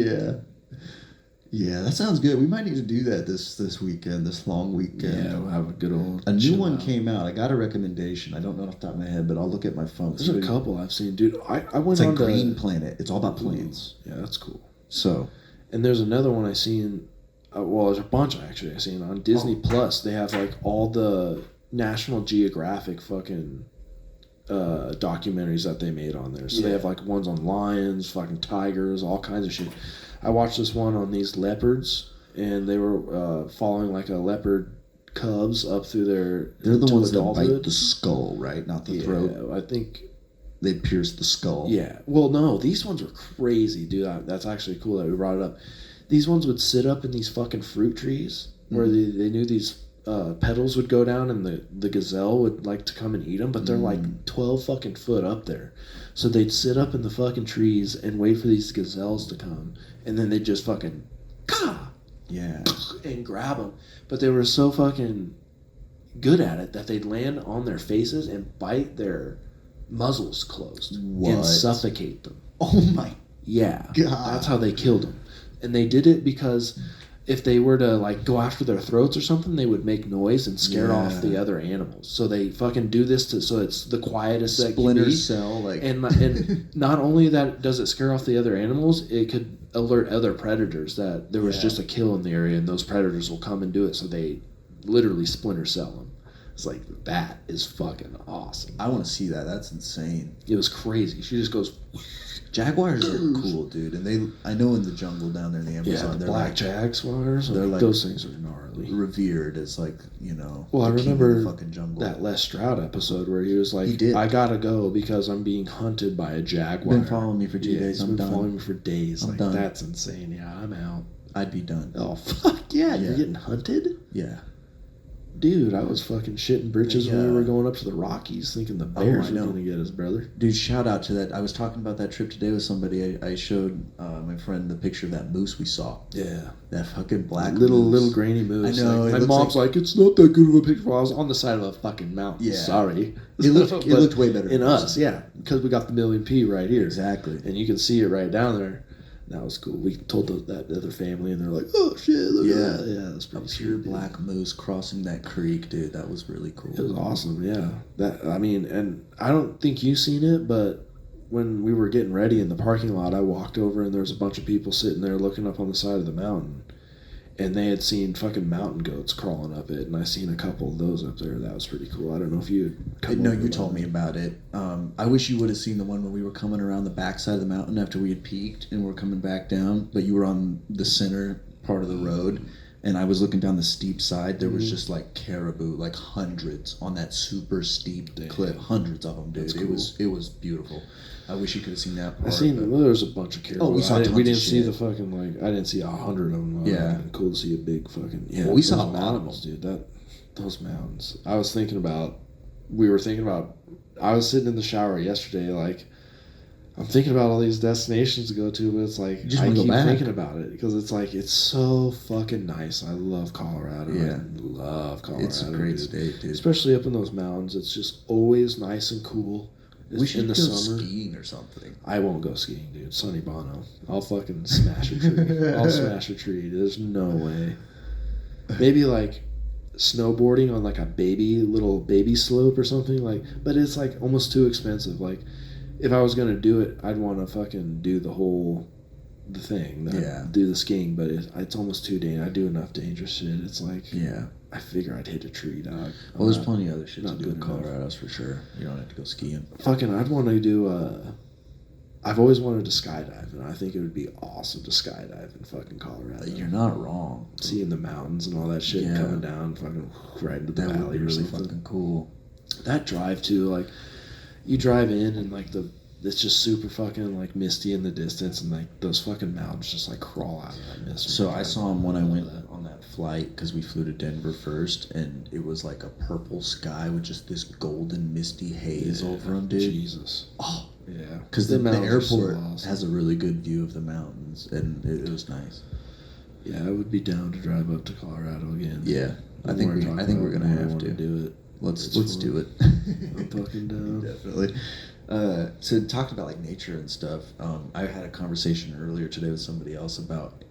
Yeah, that sounds good. We might need to do that this weekend, this long weekend. Yeah, we'll have a good old. A new one came out. I got a recommendation. I don't know off the top of my head, but I'll look at my phone. There's a couple I've seen, dude. I went on on Green Planet. It's all about planes. Yeah, that's cool. So, and there's another one I seen. Well, there's a bunch actually I seen on Disney Plus. They have like all the National Geographic fucking documentaries that they made on there. So they have like ones on lions, fucking tigers, all kinds of shit. I watched this one on these leopards, and they were following like a leopard cubs up through their. They're the ones that bite the skull, right? Not the throat. I think they pierce the skull. Yeah. Well, no, these ones were crazy, dude. That's actually cool that we brought it up. These ones would sit up in these fucking fruit trees where they knew these petals would go down, and the gazelle would like to come and eat them, but they're like 12 fucking foot up there. So they'd sit up in the fucking trees and wait for these gazelles to come, and then they'd just fucking and grab them. But they were so fucking good at it that they'd land on their faces and bite their muzzles closed and suffocate them. Oh my God. That's how they killed them. And they did it because if they were to like go after their throats or something, they would make noise and scare off the other animals. So they fucking do this so it's the quietest Splinter Cell, like, and not only that does it scare off the other animals, it could alert other predators that there was just a kill in the area, and those predators will come and do it. So they literally Splinter Cell them. It's like, that is fucking awesome. I want to see that. That's insane. It was crazy. She just goes. Jaguars are cool, dude, and I know in the jungle down there in the Amazon, the black jaguars. They're like those things are gnarly, revered as like Well, I remember the fucking jungle. That Les Stroud episode where he was like, "I gotta go because I'm being hunted by a jaguar." Been following me for 2 days. He's been following me for days. I'm like done. That's insane. Yeah, I'm out. I'd be done. Oh fuck yeah! You're getting hunted. Yeah. Dude, I was fucking shitting britches when we were going up to the Rockies thinking the Bears were going to get us, brother. Dude, shout out to that. I was talking about that trip today with somebody. I showed my friend the picture of that moose we saw. Yeah. That fucking black little grainy moose. I know. Like, my mom's like, it's not that good of a picture. Well, I was on the side of a fucking mountain. Yeah. Sorry. It looked way better in us, yeah. Because we got the million P right here. Exactly. And you can see it right down there. That was cool. We told that other family, and they're like, "Oh shit, look at that!" Yeah, that's pretty pure sweet, black moose crossing that creek, dude. That was really cool. It was awesome. Yeah, and I don't think you've seen it, but when we were getting ready in the parking lot, I walked over, and there was a bunch of people sitting there looking up on the side of the mountain, and they had seen fucking mountain goats crawling up it, and I seen a couple of those up there. That was pretty cool. I don't know if you had No, you told me about it. I wish you would have seen the one when we were coming around the backside of the mountain after we had peaked and we're coming back down, but you were on the center part of the road. and I was looking down the steep side. There was just like caribou, like hundreds on that super steep cliff. Hundreds of them, dude. That's It was beautiful. I wish you could have seen that part. Well, there's a bunch of caribou. Oh, we saw tons we of didn't see shit. the fucking, like, I didn't see 100 of them. Yeah. It'd been cool to see a big fucking, yeah. Well, we saw those a lot of mountains, dude. Those mountains. I was sitting about, I was sitting in the shower yesterday, like, I'm thinking about all these destinations to go to, but it's like, just I wanna go keep back. thinking about it because it's like, it's so fucking nice. I love Colorado. Yeah. I love Colorado. It's a great dude. state, dude. Especially up in those mountains. It's just always nice and cool. We should in the go summer. skiing or something. I won't go skiing, dude. Sonny Bono. I'll fucking smash a tree. I'll smash a tree. There's no way. Maybe like snowboarding on like a little baby slope or something, like, but it's like almost too expensive. Like, if I was gonna do it, I'd want to fucking do the thing. Do the skiing, but it's almost too dangerous. I do enough dangerous shit. It's like, Yeah. I figure I'd hit a tree, dog. Well, there's plenty of other shit to not do good in enough. Colorado, that's for sure. You don't have to go skiing. Fucking, I'd want to do I've always wanted to skydive, and I think it would be awesome to skydive in fucking Colorado. You're not wrong. Seeing the mountains and all that shit Yeah. coming down, fucking right into the That would valley be or really something. fucking cool. That drive too, like, you drive in and like it's just super fucking like misty in the distance, and like those fucking mountains just like crawl out of that mist. So I saw him when I went on that flight because we flew to Denver first, and it was like a purple sky with just this golden misty haze over him, dude. Jesus. Oh, Yeah. because the mountains are so airport awesome. has a really good view of the mountains, and it was nice. Yeah, I would be down to drive up to Colorado again. Yeah, I think we're gonna have to do it. Let's It's do fun. it. I'm fucking down. Definitely. So talking about like nature and stuff, I had a conversation earlier today with somebody else about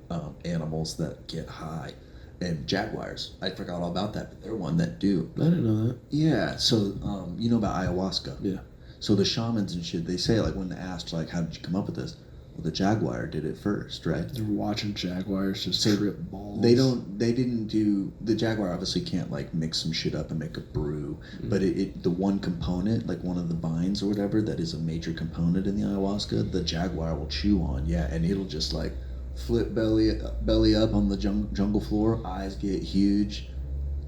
animals that get high, and jaguars. I forgot all about that, but they're one that do. I didn't know that. Yeah. So you know about ayahuasca? Yeah. So the shamans and shit, they say like when asked like how did you come up with this? Well, the jaguar did it first, right? They're watching jaguars just trip balls. They didn't do, the jaguar obviously can't like mix some shit up and make a brew, but the one component, like one of the vines or whatever that is a major component in the ayahuasca, the jaguar will chew on, and it'll just like flip belly up on the jungle floor, eyes get huge,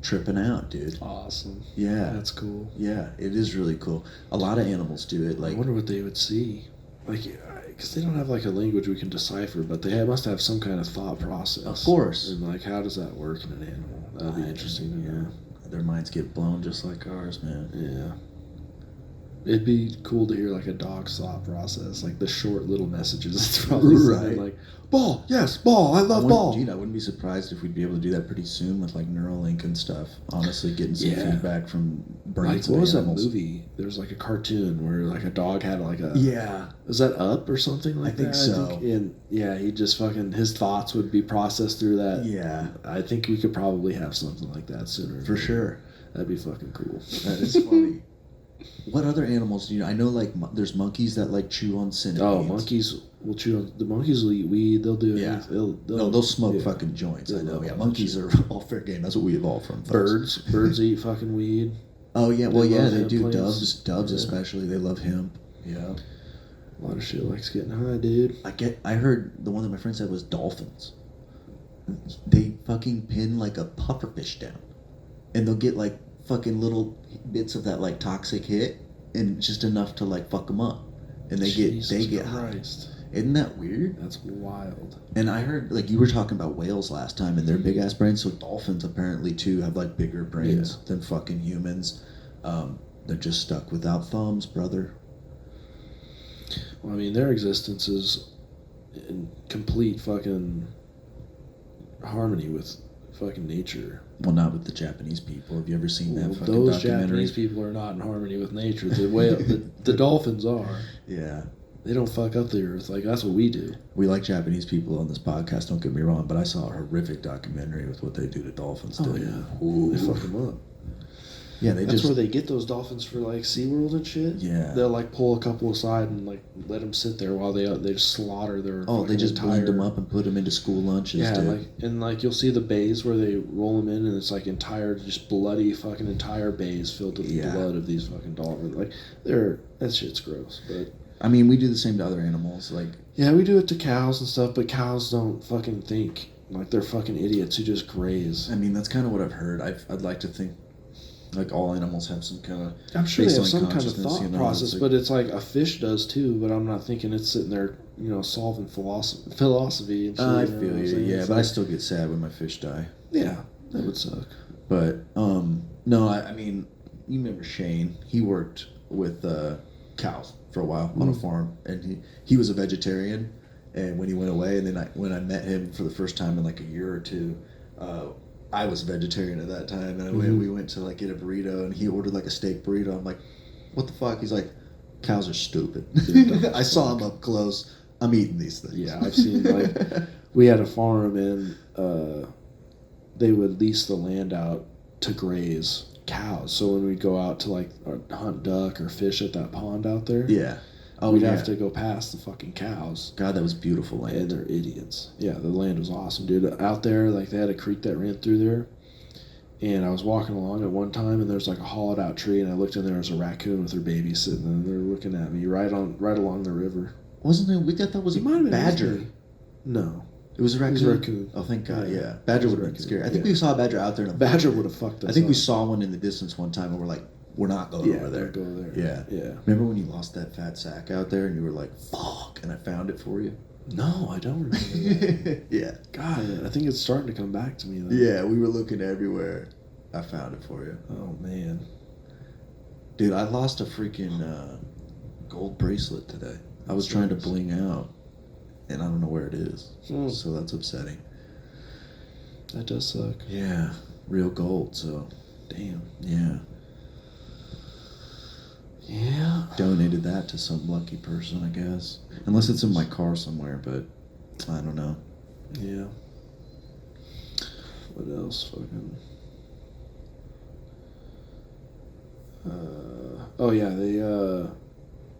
tripping out, dude. Awesome. Yeah. That's cool. Yeah, it is really cool. A lot of animals do it, I like, wonder what they would see. Like, because they don't have like a language we can decipher, but they must have some kind of thought process. Of course. And like, how does that work in an animal? That'd be interesting to know. Their minds get blown just like ours, man. Yeah. It'd be cool to hear like a dog's thought process, like the short little messages. It's probably Right. like, ball, yes, ball, I love ball. Dude, I wouldn't be surprised if we'd be able to do that pretty soon with like Neuralink and stuff. Honestly, getting some Yeah. feedback from Like, brains what of was animals. that movie? There was like a cartoon where like a dog had like a Yeah. Was that Up or something like that? think so. And yeah, he just fucking his thoughts would be processed through that. Yeah. I think we could probably have something like that sooner. For sure. That'd be fucking cool. That is funny. What other animals do you know? I know like there's monkeys that like chew on centipedes. Oh, monkeys will chew on the monkeys will eat weed. They'll do Yeah. anything. They'll smoke yeah. fucking joints. I They know. love Yeah, all monkeys that are all fair game. That's what we evolved from. folks. Birds eat fucking weed. Oh yeah. Well, They yeah, love they hemp do. plants. Doves Yeah. especially. They love hemp. Yeah. A lot of shit likes getting high, dude. I heard the one that my friend said was dolphins. They fucking pin like a pufferfish down, and they'll get like fucking little bits of that like toxic hit, and just enough to like fuck them up, and they get high. Christ. Isn't that weird? That's wild. And I heard like you were talking about whales last time and their big ass brains. So dolphins apparently too have like bigger brains than fucking humans. They're just stuck without thumbs, brother. Well, I mean, their existence is in complete fucking harmony with fucking nature. Well, not with the Japanese people. Have you ever seen that Well, fucking those documentary? Japanese people are not in harmony with nature. The dolphins are. Yeah. They don't fuck up the earth. Like, that's what we do. We like Japanese people on this podcast, don't get me wrong, but I saw a horrific documentary with what they do to dolphins. Oh, dude. yeah. Ooh. They fuck them up. Yeah, they That's just... where they get those dolphins for, like, SeaWorld and shit. Yeah. They'll, like, pull a couple aside and, like, let them sit there while they just slaughter their Oh, they fucking just entire... blend them up and put them into school lunches, Yeah, dude. like you'll see the bays where they roll them in, and it's like just bloody fucking entire bays filled with Yeah. blood of these fucking dolphins. Like, that shit's gross. But I mean, we do the same to other animals. Like, yeah, we do it to cows and stuff, but cows don't fucking think. Like, they're fucking idiots who just graze. I mean, that's kind of what I've heard. I'd like to think, like, all animals have some kind of... I'm sure they have baseline some kind of consciousness, thought you know, process, it's like- but it's like a fish does too, but I'm not thinking it's sitting there, you know, solving philosophy and shit. I you know what feel I'm you, saying? yeah, It's but I like, still get sad when my fish die. yeah, that would suck. But, no, I mean, you remember Shane. He worked with cows for a while on a farm, and he was a vegetarian. And when he went away, and then when I met him for the first time in like a year or two, I was vegetarian at that time, and we went to like get a burrito, and he ordered like a steak burrito. I'm like, what the fuck? He's like, cows are stupid. I saw him up close. I'm eating these things. Yeah, I've seen, like, we had a farm, and they would lease the land out to graze cows. So when we'd go out to like hunt duck or fish at that pond out there, Yeah. Oh, we'd yeah. have to go past the fucking cows. God, that was beautiful land. And they're idiots. Yeah, the land was awesome, dude. Out there, like, they had a creek that ran through there. And I was walking along at one time, and there's like a hollowed out tree, and I looked in there, was a raccoon with her baby sitting there, and they're looking at me right along the river. Wasn't there? We thought that was It a might have been badger. Disney. No. It was a raccoon. It was a raccoon. Oh, thank God. Yeah. Yeah, badger It was would a have been raccoon, scary. I think yeah. we saw a badger out there. In a Badger would have fucked us I think we up. saw one in the distance one time, and we're like, we're not going over there. Don't go there. Yeah. Yeah. Remember when you lost that fat sack out there, and you were like, "Fuck!" and I found it for you. No, I don't remember that. Yeah. God, I think it's starting to come back to me, though. Yeah, we were looking everywhere. I found it for you. Oh, man. Dude, I lost a freaking gold bracelet today. I was trying to bling out, and I don't know where it is. Hmm. So that's upsetting. That does suck. Yeah, real gold, so Damn. yeah. Yeah. Donated that to some lucky person, I guess. Unless it's in my car somewhere, but I don't know. Yeah. What else? Fucking. Oh yeah, they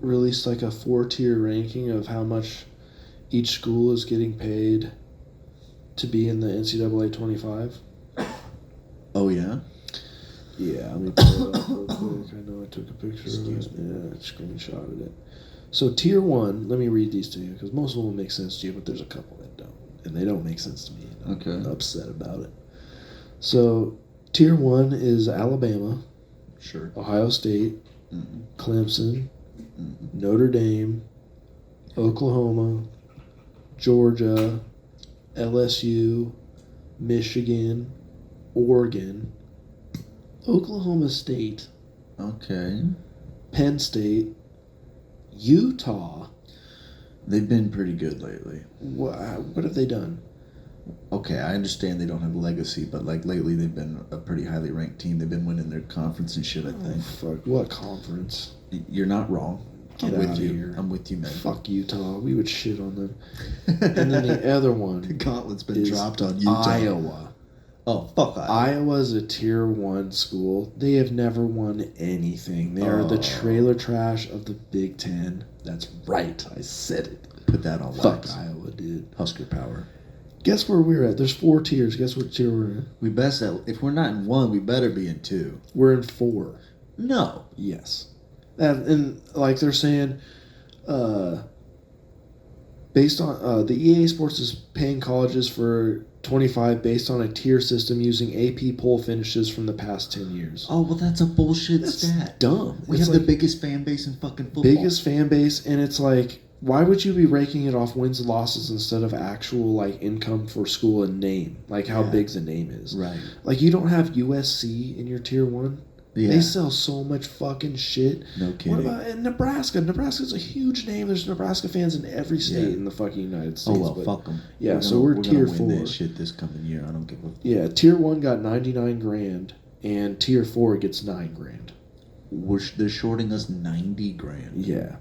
released like a 4-tier ranking of how much each school is getting paid to be in the NCAA 25. Oh, yeah? Yeah, let me pull it up real quick. I know I took a picture Excuse of it. Yeah, I screenshotted it. So tier 1, let me read these to you because most of them will make sense to you, but there's a couple that don't, and they don't make sense to me. I'm Okay. upset about it. So tier 1 is Alabama, Sure. Ohio State, Mm-hmm. Clemson, Notre Dame, Oklahoma, Georgia, LSU, Michigan, Oregon, Oklahoma State, Okay. Penn State, Utah. They've been pretty good lately. What have they done? Okay, I understand they don't have legacy, but like lately they've been a pretty highly ranked team. They've been winning their conference and shit, I Oh, think. fuck. What conference? You're not wrong. Get I'm with outta you. here. I'm with you, man. Fuck Utah. We would shit on them. And then the other one The gauntlet's been is dropped on Utah. Iowa. Oh, fuck Iowa. Iowa's a tier 1 school. They have never won anything. They are the Oh. trailer trash of the Big Ten. That's right. I said it. Put that on Fuck wax. Iowa, dude. Husker power. Guess where we're at? There's 4 tiers. Guess what tier we're in? We best if we're not in 1, we better be in 2. We're in 4. No. Yes. And like they're saying, based on the EA Sports is paying colleges for 25 based on a tier system using AP poll finishes from the past 10 years. Oh, well, that's a bullshit That's stat. dumb. We It's have the like biggest fan base in fucking football. biggest fan base, and it's like, why would you be raking it off wins and losses instead of actual like income for school and name, like how Yeah. big the name is? Right. Like you don't have USC in your tier 1. Yeah. They sell so much fucking shit. No kidding. What about in Nebraska? Nebraska's a huge name. There's Nebraska fans in every state Yeah. in the fucking United States. Oh, well, but- fuck them. Yeah, so we're tier gonna 4. win this shit this coming year. I don't give a... Yeah, tier 1 got 99 grand, and tier 4 gets 9 grand. They're shorting us 90 grand. Yeah.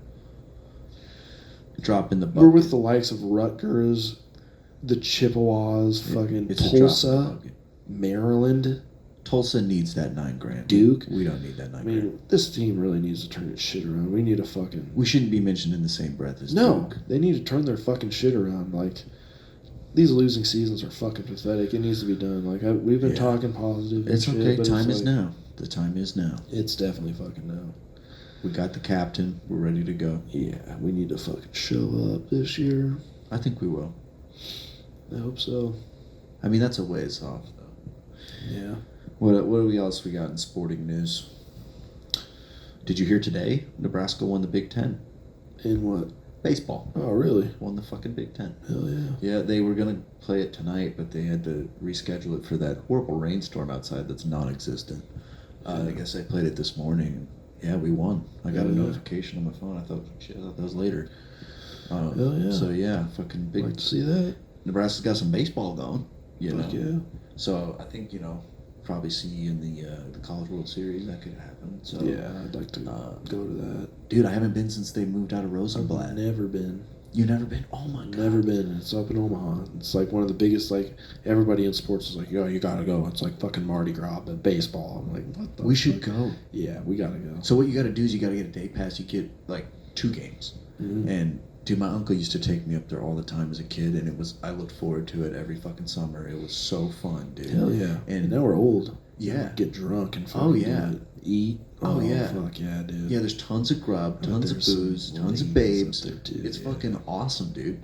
Dropping the bucket. We're with the likes of Rutgers, the Chippewas, fucking It's a drop in the Tulsa, bucket. Maryland. Tulsa needs that 9 grand. Duke. We don't need that 9 I grand. mean, this team really needs to turn its shit around. We need a fucking... We shouldn't be mentioned in the same breath as No, Duke. they need to turn their fucking shit around. Like, these losing seasons are fucking pathetic. It needs to be done. Like, we've been Yeah. talking positive. and It's shit, okay. but Time is like, now. The time is now. It's definitely fucking now. We got the captain. We're ready to go. Yeah, we need to fucking show up this year. I think we will. I hope so. I mean, that's a ways off, though. Yeah. What else we got in sporting news? Did you hear today? Nebraska won the Big Ten. In what? Baseball. Oh, really? Won the fucking Big Ten. Hell yeah. Yeah, they were going to play it tonight, but they had to reschedule it for that horrible rainstorm outside that's non-existent. I guess I played it this morning. Yeah, we won. I got a notification on my phone. I thought that was later. Hell yeah. So, yeah, fucking big. Like to see that. Nebraska's got some baseball going. Fuck yeah. So, I think, probably see you in the College World Series. That could happen. So Yeah, I'd like to go to that. Dude, I haven't been since they moved out of Rosenblatt. I've never been. You never been? Oh my god. Never been. It's up in Omaha. It's like one of the biggest, like, everybody in sports is like, yo, you gotta go. It's like fucking Mardi Gras, but baseball. I'm like, what the We should go. Yeah, we gotta go. So what you gotta do is you gotta get a day pass. You get like 2 games. Mm-hmm. And dude, my uncle used to take me up there all the time as a kid, and I looked forward to it every fucking summer. It was so fun, dude. Hell yeah. And now we're old. Yeah. Get drunk and fucking Oh, yeah. eat. Oh, yeah. Fuck yeah, dude. Yeah, there's tons of grub, tons of There's booze, some tons of ladies babes. up there, too, It's yeah. fucking awesome, dude.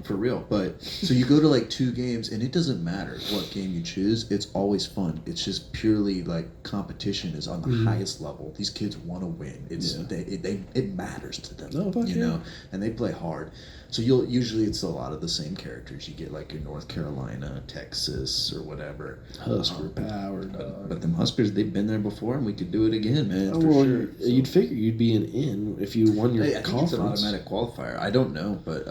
For real. But so you go to like 2 games, and it doesn't matter what game you choose. It's always fun. It's just purely like competition is on the highest level. These kids want to win. It's it matters to them. Oh, fuck you yeah. know, and they play hard. So usually it's a lot of the same characters. You get like your North Carolina, Texas, or whatever. Husker power, dog. But them Huskers, they've been there before, and we could do it again, man. Oh, for well, sure. you'd figure you'd be an in if you won your I think conference. it's an automatic qualifier. I don't know, but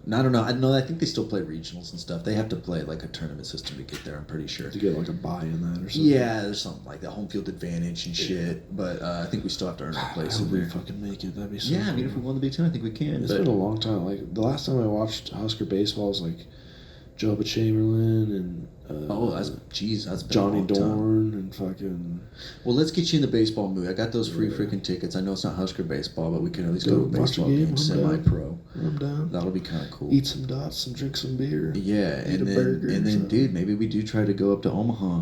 I don't know. I think they still play regionals and stuff. They have to play like a tournament system to get there. I'm pretty sure. To get like a buy in that or something. Yeah, there's something like that, home field advantage and shit. But I think we still have to earn our place I in hope we there. fucking make it. That'd be so Yeah, I mean, cool. if we won the Big Ten, I think we can. It's but been a long time. Like the last time I watched Husker baseball was like Joba Chamberlain and that's been a Johnny long time. Dorn and fucking. Well, let's get you in the baseball mood. I got those free freaking tickets. I know it's not Husker baseball, but we can at least go to a Watch a baseball game, game, I'm semi-pro. I'm down. That'll be kind of cool. Eat some dots and drink some beer. Yeah, Eat and a then burger or something. dude, maybe we do try to go up to Omaha,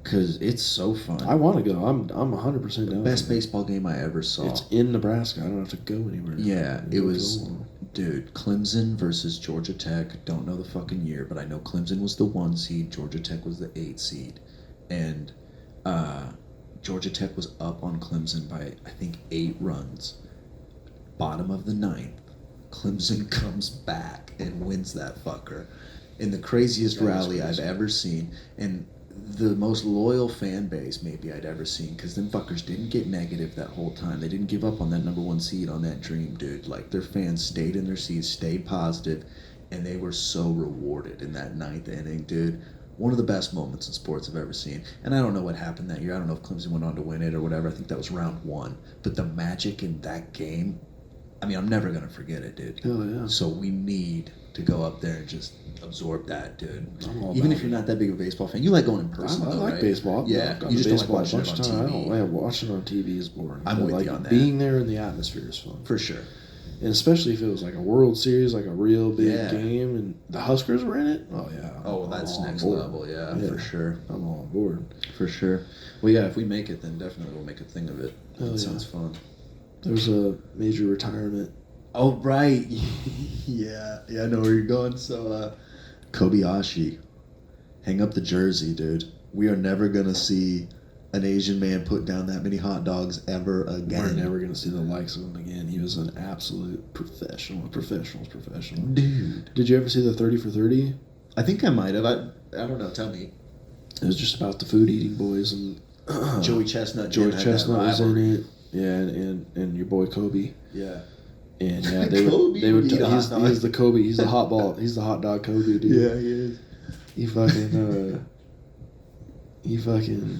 cause it's so fun. I want to go. I'm 100% down. Best for it. baseball game I ever saw. It's in Nebraska. I don't have to go anywhere. Yeah, it was, Go. dude, Clemson versus Georgia Tech. Don't know the fucking year, but I know Clemson was the 1 seed, Georgia Tech was the 8 seed. And Georgia Tech was up on Clemson by, I think, 8 runs. Bottom of the 9th, Clemson comes back and wins that fucker in the craziest rally I've ever seen. And the most loyal fan base maybe I'd ever seen, because them fuckers didn't get negative that whole time. They didn't give up on that number 1 seed on that dream, dude. Like, their fans stayed in their seats, stayed positive, and they were so rewarded in that 9th inning, dude. One of the best moments in sports I've ever seen. And I don't know what happened that year. I don't know if Clemson went on to win it or whatever. I think that was round 1. But the magic in that game, I mean, I'm never going to forget it, dude. Hell yeah. So we need to go up there and just absorb that, dude. I'm all Even about if you're not that big of a baseball fan, you like going in I person, though, like right? baseball. Yeah, I've gone you to just don't like baseball watching it a bunch on of TV. time. I don't. Yeah, watching it on TV is boring. I'm But, with like, you on that. Being there in the atmosphere is fun. For sure. And especially if it was like a World Series, like a real big Yeah. game, and the Huskers were in it. Oh yeah. Oh, I'm that's all on next board. level, yeah, for sure. I'm all on board. For sure. Well, yeah, if we make it, then definitely we'll make a thing of it. Hell That yeah. sounds fun. There's a major retirement. Oh, right. yeah, I know where you're going. So, Kobayashi, hang up the jersey, dude. We are never going to see an Asian man put down that many hot dogs ever again. We're never gonna see the likes of him again. He was an absolute professional. Professional. Dude. Did you ever see the 30 for 30? I think I might have. I don't know. Tell me. It was just about the food eating boys and Joey Chestnut. Joey had that Chestnut was in rivalry. it. Yeah, and your boy Kobe. Yeah. And yeah, they Kobe would. They would. would eat a hot He's dog. the Kobe. He's the hot ball. He's the hot dog Kobe, dude. Yeah, he is. He fucking. He fucking.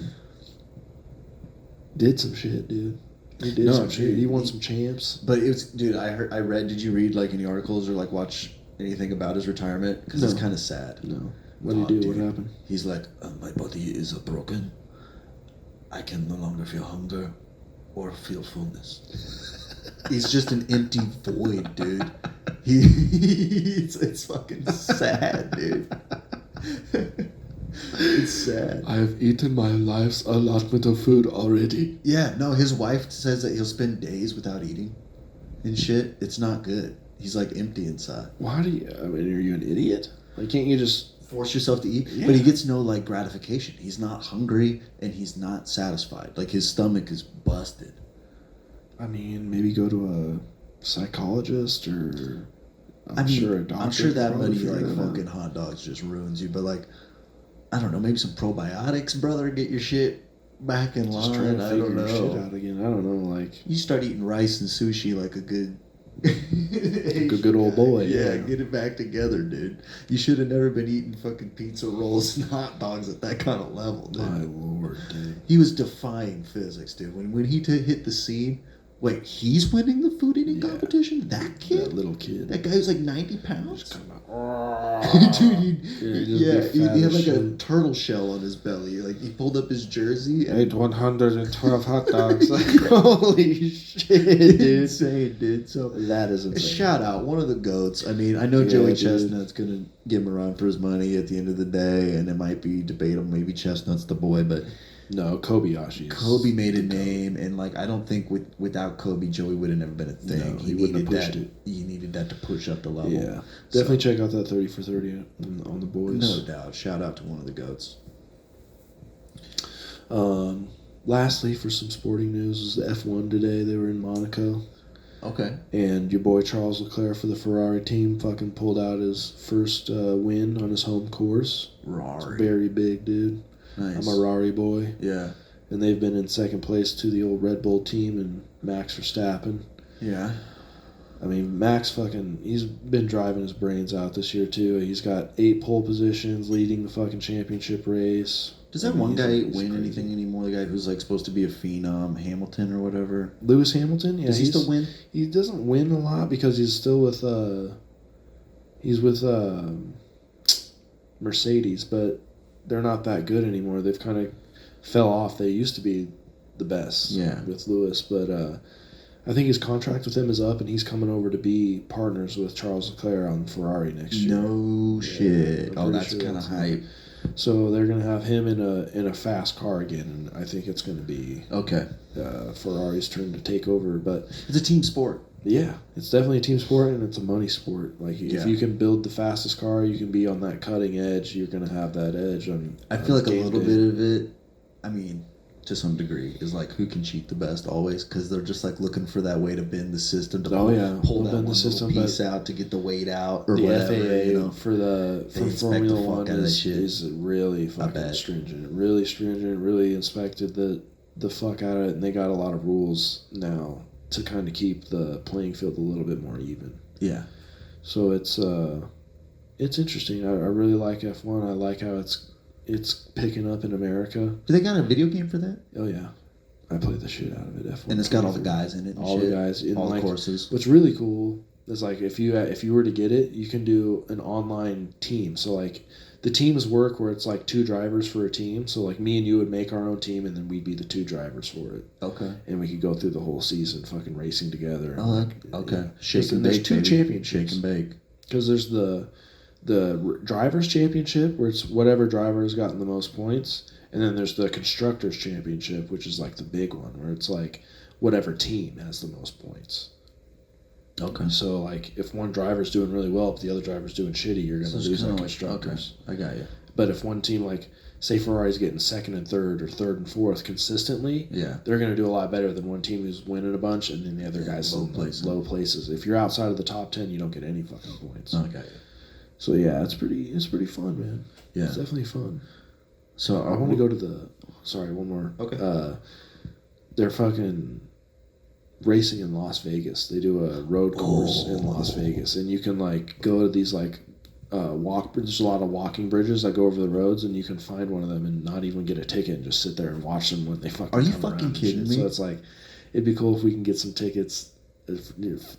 Did some shit, dude. He did some shit. dude, He won some champs. But it was, dude. I read. Did you read like any articles or like watch anything about his retirement? Because it's No. kind of sad. No. What did he do? Dude. What happened? He's like, my body is broken. I can no longer feel hunger or feel fullness. He's just an empty void, dude. It's fucking sad, dude. It's sad. I have eaten my life's allotment of food already. Yeah, no, his wife says that he'll spend days without eating and shit. It's not good. He's like empty inside. Why do you? I mean, are you an idiot? Like, can't you just force yourself to eat, Yeah. but he gets no like gratification. He's not hungry and he's not satisfied. Like his stomach is busted. I mean, maybe go to a psychologist or I'm sure a doctor. I'm sure that probably many figure like that out. fucking hot dogs just ruins you. But like, I don't know, maybe some probiotics, brother, get your shit back in Just line. trying to I figure don't your shit know. out again. I don't know, like You start eating rice and sushi like a good, a good old boy. Yeah, get it back together, dude. You should have never been eating fucking pizza rolls and hot dogs at that kind of level, dude. My lord, dude. He was defying physics, dude. When he hit the scene, wait, he's winning the food eating Yeah. competition? That kid? That little kid. That guy was like 90 pounds? Just come out. Dude, He he had like a turtle shell on his belly. Like he pulled up his jersey and ate 112 hot dogs. holy shit, dude. Insane, dude. So That is insane. shout out, one of the GOATs. I mean, I know Yeah, Joey dude. Chestnut's gonna give him a run for his money at the end of the day, and it might be debatable. Maybe Chestnut's the boy, but No, Kobayashi. Kobe made a name, and like I don't think without Kobe, Joey would have never been a thing. No, he wouldn't have pushed that. it. He needed that to push up the level. Yeah, So- definitely check out that 30 for 30 on the Boys. No doubt. Shout out to one of the GOATs. Lastly, for some sporting news, was the F1 today. They were in Monaco, Okay. and your boy Charles Leclerc for the Ferrari team fucking pulled out his first win on his home course. It's Rari. very big, dude. Nice. I'm a Rari boy, Yeah. and they've been in second place to the old Red Bull team and Max Verstappen. Yeah. I mean, Max he's been driving his brains out this year, too. He's got 8 pole positions, leading the fucking championship race. Does that I mean, one guy he's win crazy. anything anymore? The guy who's like supposed to be a phenom, Hamilton or whatever. Lewis Hamilton? Yeah, Does he he's- still win? He doesn't win a lot because he's still with, Mercedes, but they're not that good anymore. They've kind of fell off. They used to be the best Yeah. with Lewis, but I think his contract with him is up, and he's coming over to be partners with Charles Leclerc on Ferrari next year. No shit. I'm Oh, pretty that's sure kind of that's hype. So they're gonna have him in a fast car again, and I think it's gonna be Okay. Ferrari's turn to take over. But It's a team sport. yeah, it's definitely a team sport, and it's a money sport. Like Yeah. if you can build the fastest car, you can be on that cutting edge. You're gonna have that edge. I feel like a game little day. bit of it, I mean, to some degree, is like who can cheat the best always, because they're just like looking for that way to bend the system to Oh, yeah. pull They'll that bend one the system, little piece but out to get the weight out or The whatever. FAA You know? for They inspect Formula the fuck One out of that is, shit. is really I fucking bet. stringent. Really stringent. Really inspected the fuck out of it, and they got a lot of rules now to kind of keep the playing field a little bit more even. Yeah. So it's interesting. I really like F1. I like how it's picking up in America. Do they got a video game for that? Oh yeah, I play the shit out of it. F1, And it's got all the guys in it. And all shit. the guys in all like, the courses. What's really cool is like if you were to get it, you can do an online team. So like the teams work where it's like 2 drivers for a team. So like me and you would make our own team, and then we'd be the 2 drivers for it, Okay. and we could go through the whole season fucking racing together. Oh, And, okay. yeah. Shake and there's bake. 2 baby. championships. Shake and bake. Because there's the drivers championship, where it's whatever driver has gotten the most points, and then there's the constructors championship, which is like the big one, where it's like whatever team has the most points. Okay. So like if one driver's doing really well, but the other driver's doing shitty, you're gonna So it's lose kind on of like, constructors. okay, I got you. But if one team, like say Ferrari's getting 2nd and 3rd or 3rd and 4th consistently, Yeah. they're gonna do a lot better than one team who's winning a bunch, and then the other Yeah, guys low in places. low places. If you're outside of the top 10, you don't get any fucking points. Oh, I got you. So yeah, it's pretty fun, man. Yeah. It's definitely fun. So I want to go to the. Sorry, one more. Okay. They're fucking racing in Las Vegas. They do a road course in Las Vegas, and you can like go to these like there's a lot of walking bridges that go over the roads, and you can find one of them and not even get a ticket and just sit there and watch them when they fucking. Are you come fucking around and kidding shit. me? So it's like, it'd be cool if we can get some tickets,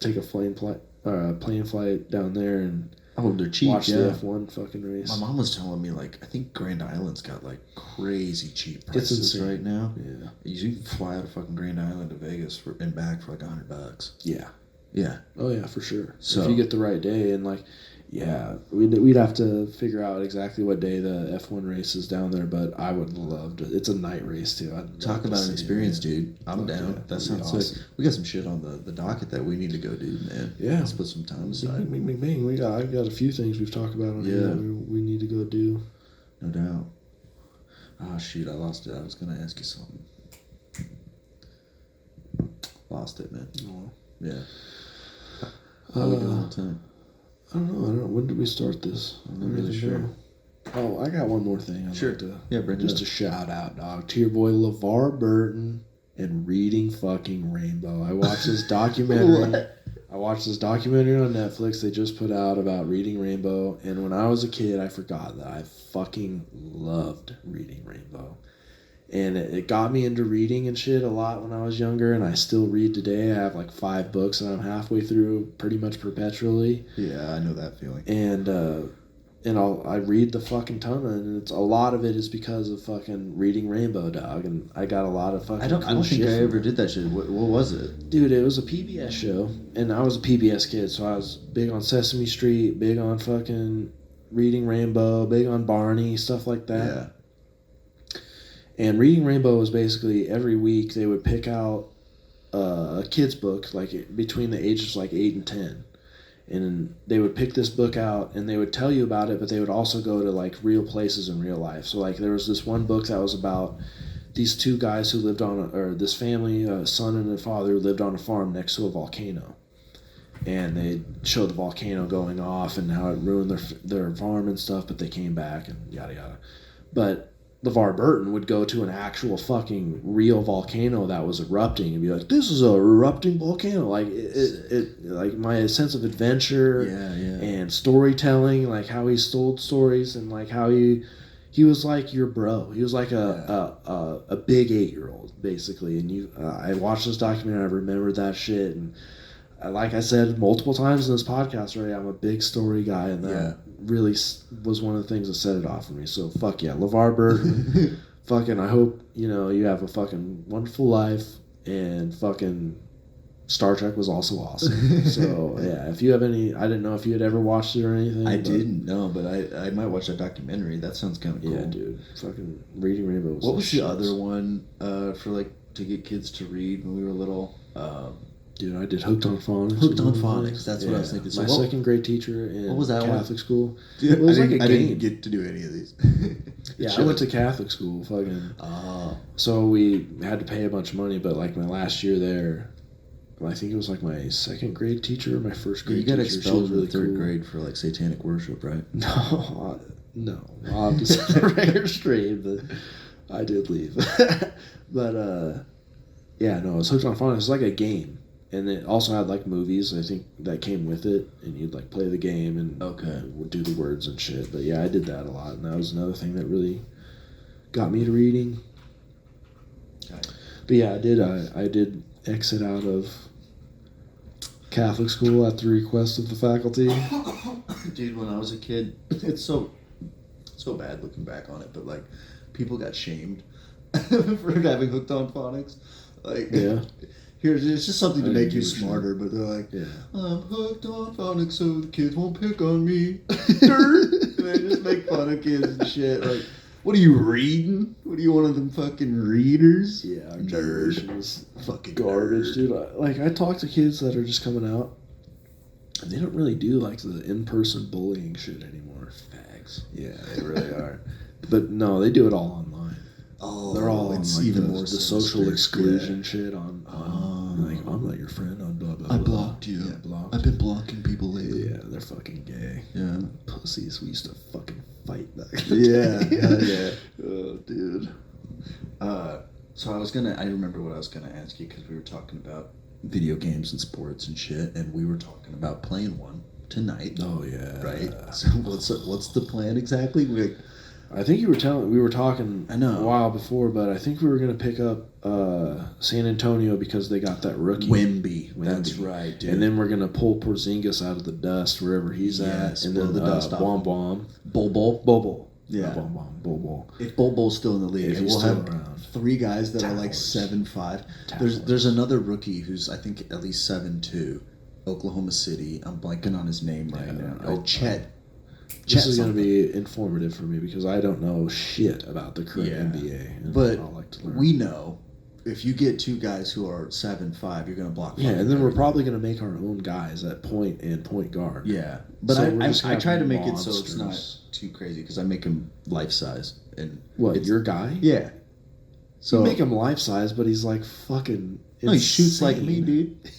take a plane flight down there and. Oh, they're cheap. Watch yeah. the F1 fucking race. My mom was telling me, like, I think Grand Island's got, like, crazy cheap It's prices insane. right now. Yeah. You can fly out of fucking Grand Island to Vegas and back for, like, $100. Yeah. Yeah. Oh yeah, for sure. So- if you get the right day, and like, Yeah, we'd have to figure out exactly what day the F1 race is down there, but I would love to. It's a night race too. I'd Talk love to about an see experience, it. dude. I'm down. Yeah, That that'd sounds be sick. awesome. We got some shit on the docket that we need to go do, man. Yeah. Let's put some time aside. Bing, bing, bing, bing. I've got a few things we've talked about on here that we need to go do. No doubt. Oh, shoot, I lost it. I was going to ask you something. Lost it, man. Oh. Yeah. How are we doing on time? I don't know. When did we start this? I'm not really sure. Oh, I got one more thing. Sure. Like to, Yeah, bring it just up. a shout out, dog, to your boy LeVar Burton and Reading Fucking Rainbow. I watched this documentary. I watched this documentary on Netflix they just put out about Reading Rainbow, and when I was a kid, I forgot that I fucking loved Reading Rainbow. And it got me into reading and shit a lot when I was younger, and I still read today. I have like 5 books that I'm halfway through pretty much perpetually. Yeah, I know that feeling. And I read the fucking ton, and it's a lot of it is because of fucking Reading Rainbow, dog. And I got a lot of fucking. I don't think I ever did that shit. What was it? Dude, it was a PBS show, and I was a PBS kid, so I was big on Sesame Street, big on fucking Reading Rainbow, big on Barney, stuff like that. Yeah. And Reading Rainbow was basically every week they would pick out a kid's book, like between the ages like 8 and 10. And they would pick this book out and they would tell you about it, but they would also go to like real places in real life. So like there was this one book that was about these 2 guys who lived on, or this family, a son and a father, who lived on a farm next to a volcano. And they showed the volcano going off and how it ruined their farm and stuff, but they came back and yada yada. But LeVar Burton would go to an actual fucking real volcano that was erupting and be like, "This is a erupting volcano." Like it like my sense of adventure and storytelling, like how he told stories and like how he was like your bro. He was like a big 8-year-old basically. And I watched this documentary. I remembered that shit. And like I said multiple times in this podcast already, I'm a big story guy, and that really was one of the things that set it off for me. So fuck yeah, LeVar Burton. Fucking, I hope you have a fucking wonderful life, and fucking Star Trek was also awesome. So yeah, if you have any, I didn't know if you had ever watched it or anything. I didn't know, but I might watch that documentary. That sounds kind of cool. Yeah, dude. Fucking Reading Rainbow. What was the other one for like to get kids to read when we were little? Dude, I did Hooked on Phonics. Hooked on Phonics. That's what I was thinking. So my second grade teacher in Catholic school. Dude, it was I like a game. didn't get to do any of these. Yeah, I went to Catholic school. Fucking. So we had to pay a bunch of money, but like my last year there, I think it was like my second grade teacher or my first grade teacher. You got expelled in really the third cool. grade for like satanic worship, right? No, obviously the regular stream, but I did leave. But yeah, no, it was Hooked on Phonics. It was like a game. And it also had like movies, I think, that came with it, and you'd like play the game and would do the words and shit. But yeah, I did that a lot, and that was another thing that really got me to reading. But yeah, I did exit out of Catholic school at the request of the faculty. Dude, when I was a kid, it's so bad looking back on it, but like people got shamed for having Hooked on Phonics. Like, it's just something to make you smarter, but they're like, I'm hooked on phonics so the kids won't pick on me. They just make fun of kids and shit. Like, what are you reading? What are you, one of them fucking readers? Yeah, our generation was fucking garbage, dude. I talk to kids that are just coming out, and they don't really do like the in-person bullying shit anymore. Fags. Yeah, they really are. But no, they do it all online. Oh, they're all on like even the more social exclusion shit on like, I'm not your friend on blah blah blah. I blocked you. Yeah, blocked. I've been blocking people lately. Yeah, they're fucking gay. Yeah. Pussies. We used to fucking fight back. Yeah. Oh, dude. So I remember what I was gonna ask you, because we were talking about video games and sports and shit, and we were talking about playing one tonight. Oh yeah. Right. So what's the plan exactly? I think we were talking I know. a while before, but I think we were going to pick up San Antonio because they got that rookie. Wemby. That's right, dude. And then we're going to pull Porzingis out of the dust wherever he's at. And then the dust off. Bobo. Yeah. Bobo. If Bobo's still in the league, If and he's we'll still have around. 3 guys that are like Towers. 7'5". Towers. There's another rookie who's I think at least 7'2". Oklahoma City. I'm blanking on his name right now. Oh, Chet. This is going to be informative for me because I don't know shit about the current NBA. And But I like to learn. we know if you get two guys who are 7'5", you're going to block. Yeah, and then we're probably going to make our own guys at point and point guard. Yeah, but So I try to make it so monsters. it's not too crazy because I make him life size and What, your guy? Yeah. So you make him life size, but he's like fucking No, he shoots like me, insane. dude.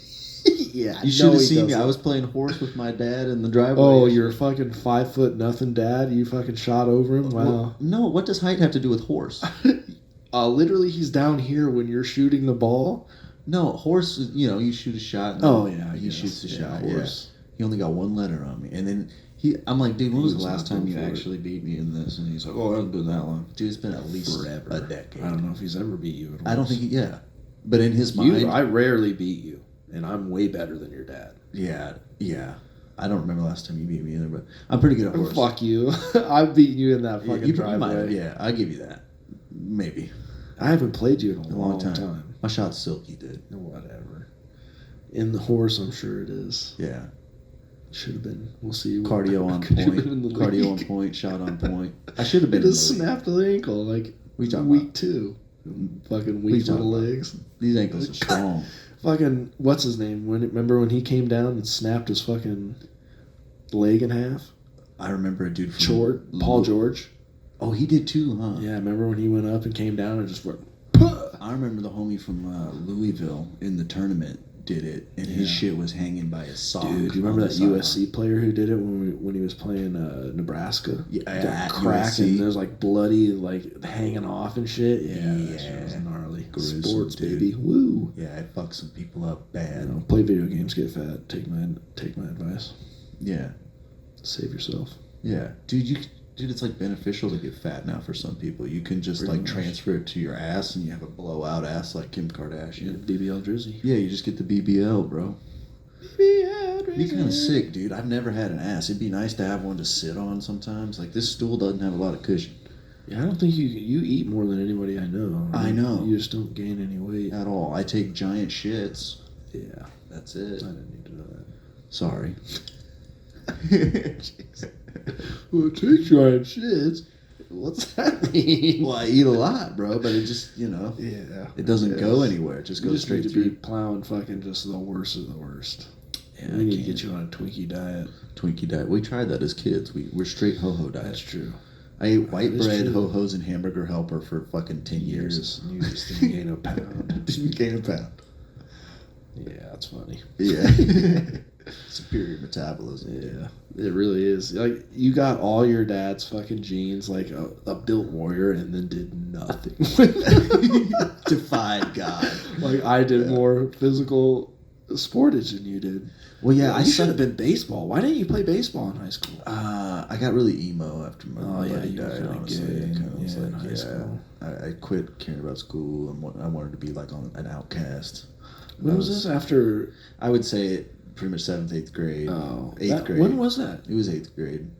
Yeah, You should have seen me. I was playing horse with my dad in the driveway. Oh, you're fucking 5 foot nothing, dad. You fucking shot over him. Wow. Well, no, what does height have to do with horse? Literally, he's down here when you're shooting the ball. No, horse. You shoot a shot. And Oh yeah, he shoots the shot. Horse. Yeah. He only got one letter on me, and then I'm like, dude, when was the last time you actually beat me in this? And he's like, oh, it hasn't been that long. Dude, it's been at least Forever. a decade. I don't know if he's ever beat you. I don't think. But in his mind, I rarely beat you, and I'm way better than your dad. Yeah. I don't remember last time you beat me either, but I'm pretty good at horse. Fuck you. I've beaten you in that fucking You driveway. yeah, I'll give you that. Maybe. I haven't played you in a long time. My shot's silky, dude. Whatever. In the horse, I'm sure it is. Yeah. Should have been. We'll see. Cardio on Could have point. been in the Cardio league. on point. Shot on point. I should have been. Just snapped the ankle like week 2. Fucking weak little legs. These ankles are strong. Fucking what's his name? Remember when he came down and snapped his fucking leg in half? I remember a dude from Paul George. Oh, he did too, huh? Yeah, remember when he went up and came down and just went. I remember the homie from Louisville in the tournament did it, and his shit was hanging by his sock. Dude, do you remember that USC player who did it when he was playing Nebraska? Yeah, got at cracked USC. and there's like bloody like hanging off and shit. Yeah, that shit Yeah. was gnarly. Gruesome, Sports, dude. baby. Woo. Yeah, it fucked some people up bad. Play video games, get fat. Take my advice. Yeah. Save yourself. Yeah. Dude, it's like beneficial to get fat now for some people. You can just Pretty like much. transfer it to your ass and you have a blowout ass like Kim Yeah, Kardashian. BBL jersey. Yeah, you just get the BBL, bro. BBL It'd be kind of sick, dude. I've never had an ass. It'd be nice to have one to sit on sometimes. Like, this stool doesn't have a lot of cushion. Yeah, I don't think you eat more than anybody I know. I know. You just don't gain any weight. At all. I take giant shits. Yeah, That's it. I didn't need to know that. Sorry. Well, take giant shits. What's that mean? Well, I eat a lot, bro, but it just, Yeah. it doesn't go anywhere. It just You goes just straight need to be through. plowing fucking just the worst of the worst. Yeah, we I need to can't. get you on a Twinkie diet. Twinkie diet. We tried that as kids. We're straight ho-ho diet. That's true. I ate white That is bread, true. ho-hos, and hamburger helper for fucking 10 years. You just didn't gain a pound. Didn't gain a pound. Yeah, that's funny. Yeah. Superior metabolism. Yeah, it really is. Like, you got all your dad's fucking genes, like a built warrior, and then did nothing with them. Defied God. Like, I did more physical sportage than you did. Well, yeah, I you should started. have been baseball. Why didn't you play baseball in high school? I got really emo after my buddy you were died. kinda Honestly, gay, I kinda was in like, high school. I quit caring about school and I wanted to be like an outcast. When was this? After? I would say pretty much 7th, 8th grade. Oh, 8th grade. When was that? It was 8th grade.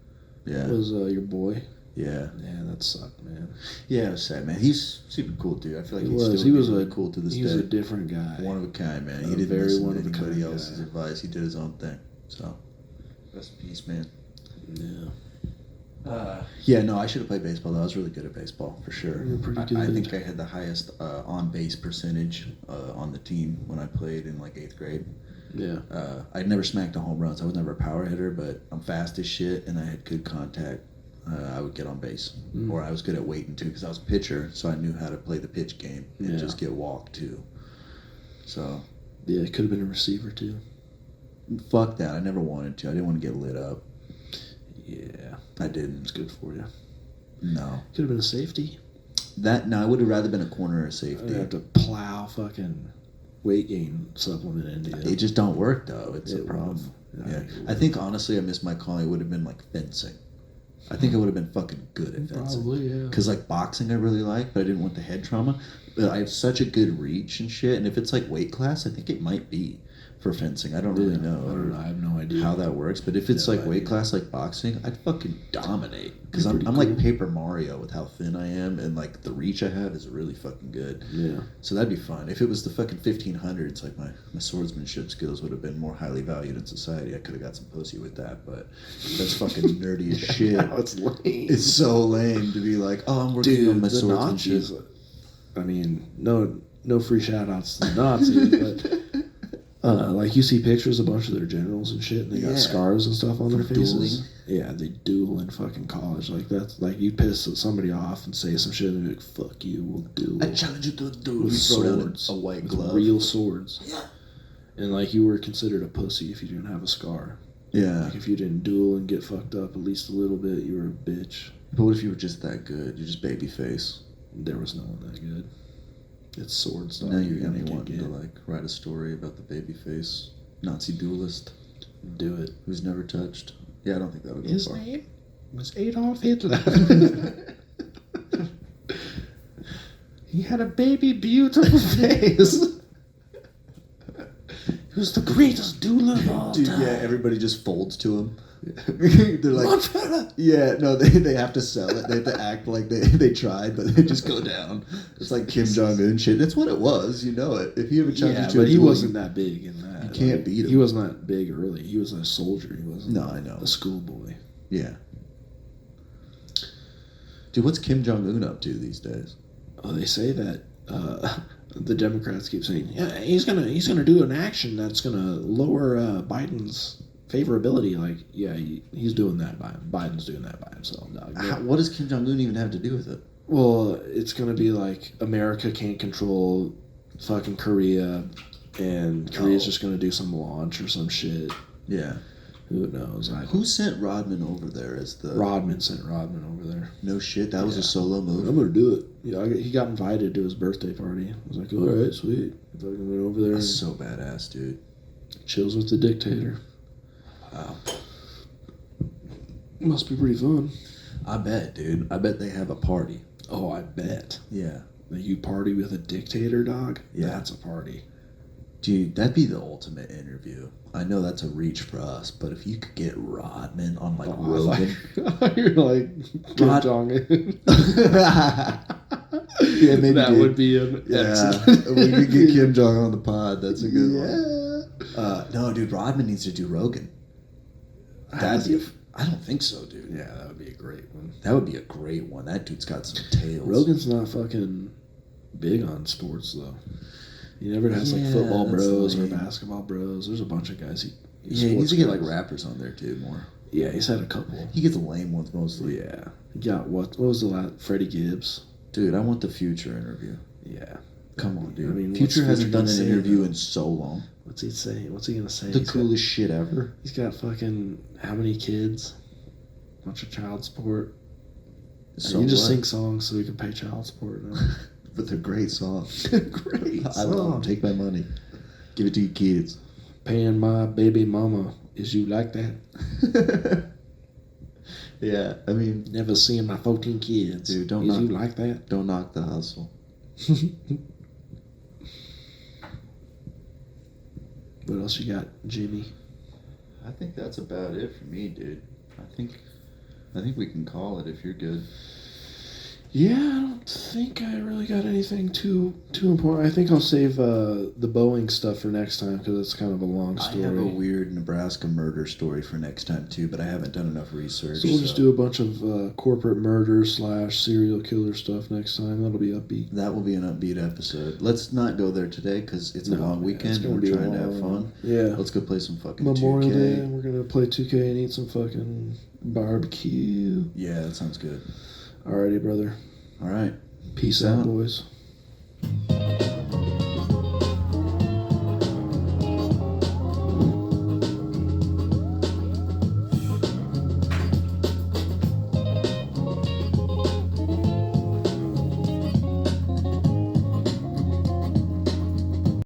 Yeah. It was your boy? Yeah. Yeah, that sucked, man. Yeah, it was sad, man. He's super cool, dude. I feel like He he's was. still He was really cool to this He day. was a different guy. One of a kind, man. A He didn't very listen one to of a anybody kind else's guy. advice. He did his own thing. So, rest in peace, man. Yeah. Yeah, no, I should have played baseball, though. I was really good at baseball, for sure. You were pretty I good. think I had the highest on-base percentage on the team when I played in, like, 8th grade. Yeah. I'd never smacked a home run, so I was never a power hitter, but I'm fast as shit, and I had good contact. I would get on base. Or I was good at waiting, too, because I was a pitcher, so I knew how to play the pitch game and just get walked, too. So, Yeah, it could have been a receiver, too. fuck that. I never wanted to. I didn't want to get lit up. Yeah. I didn't. It's good for you. No. Could have been a safety. No, I would have rather been a corner or safety. I'd have to plow fucking weight gain supplement into you. They just don't work, though. It's a It problem. won't. Yeah. I think, honestly, I missed my calling. It would have been, like, fencing. I think I would have been fucking good at fencing. Probably, yeah. Because, like, boxing I really like, but I didn't want the head trauma. But I have such a good reach and shit. And if it's, like, weight class, I think it might be. for fencing. I don't really I know. don't know. I have no idea how that works, but if it's No like weight idea. class like boxing, I'd fucking dominate because I'm Pretty like cool. Paper Mario with how thin I am, and like the reach I have is really fucking good. Yeah. So that'd be fun. If it was the fucking 1500s, like my swordsmanship skills would have been more highly valued in society. I could have got some pussy with that, but that's fucking nerdy as shit. No, it's lame. It's so lame to be like, oh, I'm working Dude, on my the swordsmanship. Nazis. I mean, no free shout outs to the Nazis, but like you see pictures of a bunch of their generals and shit, and they got Yeah. scars and stuff on their From faces. dueling. Yeah, they duel in fucking college. Like that's like you piss somebody off and say some shit and be like, "Fuck you, we'll duel." I challenge you to a duel. with You throw down swords, a white with glove. real swords. Yeah. And like you were considered a pussy if you didn't have a scar. Yeah. Like if you didn't duel and get fucked up at least a little bit, you were a bitch. But what if you were just that good? You're just baby face. There was no one that good. It's sword stuff. Now you're gonna gonna want get to like write a story about the baby face Nazi duelist do it. who's never touched. Yeah, I don't think that would go His far. name was Adolf Hitler. He had a baby beautiful face. He was the greatest dueler of all Dude, time. yeah, everybody just folds to him. They're like, Montana! yeah, no, they have to sell it. They have to act like they tried, but they just go down. It's like Kim Jong Un shit. That's what it was. You know it. If he ever challenged Yeah, you to a but he duel, wasn't that big in that. You can't beat him. He wasn't that big early. He was a soldier. He wasn't No, I know. a schoolboy. Yeah. Dude, what's Kim Jong Un up to these days? Oh, they say that the Democrats keep saying, yeah, he's gonna do an action that's gonna lower Biden's favorability. Like, yeah, he's doing that Biden's doing that by himself, dog. What does Kim Jong Un even have to do with it? Well, it's gonna be like America can't control fucking Korea, and Korea's just gonna do some launch or some shit. Yeah. Who knows? Who sent Rodman over there as the... Rodman sent Rodman over there. No shit, that was a Yeah. solo move. I'm gonna do it. Yeah, he got invited to his birthday party. I was like, all right, sweet. He fucking went over there That's and so badass, dude. chills with the dictator. Wow. Must be pretty fun. I bet, dude. I bet they have a party. Oh, I bet. Yeah. Like you party with a dictator, dog? Yeah. That's a party. Dude, that'd be the ultimate interview. I know that's a reach for us, but if you could get Rodman on like Rogan. You're like Kim Rod- Jong-un. Yeah, maybe that dude. would be an Yeah, excellent. we could get Kim Jong on the pod. That's a good Yeah. one. No, dude, Rodman needs to do Rogan. Has he? I don't think so, dude. Yeah, that would be a great one. That would be a great one. That dude's got some tails. Rogan's not fucking big on sports though. He never has like Yeah, football that's bros or lame. basketball bros. There's a bunch of guys. Yeah, he needs to get like guys. rappers on there too more. Yeah, he's had a couple. He gets the lame ones mostly. Yeah, he got what was the last? Freddie Gibbs. Dude, I want the Future interview. Yeah. Come on, dude. I mean, Future what's hasn't done gonna an say, interview though? in so long. What's he saying? What's he gonna say? The He's got- coolest shit ever. He's got fucking how many kids? Bunch of child support. So you just what? sing songs so we can pay child support now. But they're great songs. Great I love them. Take my money. Give it to your kids. Paying my baby mama. Is you like that? Yeah, I mean, Never seeing my 14 kids. Dude, don't Is knock- you like that? don't knock the hustle. What else you got, Jimmy? I think that's about it for me, dude. I think we can call it if you're good. Yeah, I don't think I really got anything too important. I think I'll save the Boeing stuff for next time because it's kind of a long story. I have a weird Nebraska murder story for next time too, but I haven't done enough research. So we'll just do a bunch of corporate murder / serial killer stuff next time. That'll be upbeat. That will be an upbeat episode. Let's not go there today because it's a No, long yeah, weekend it's and gonna we're be a trying to have long- fun. Yeah. Let's go play some fucking Memorial 2K. Day, and we're gonna play 2K and eat some fucking barbecue. Yeah, that sounds good. Alrighty, brother. All right. Peace Peace out, out. boys.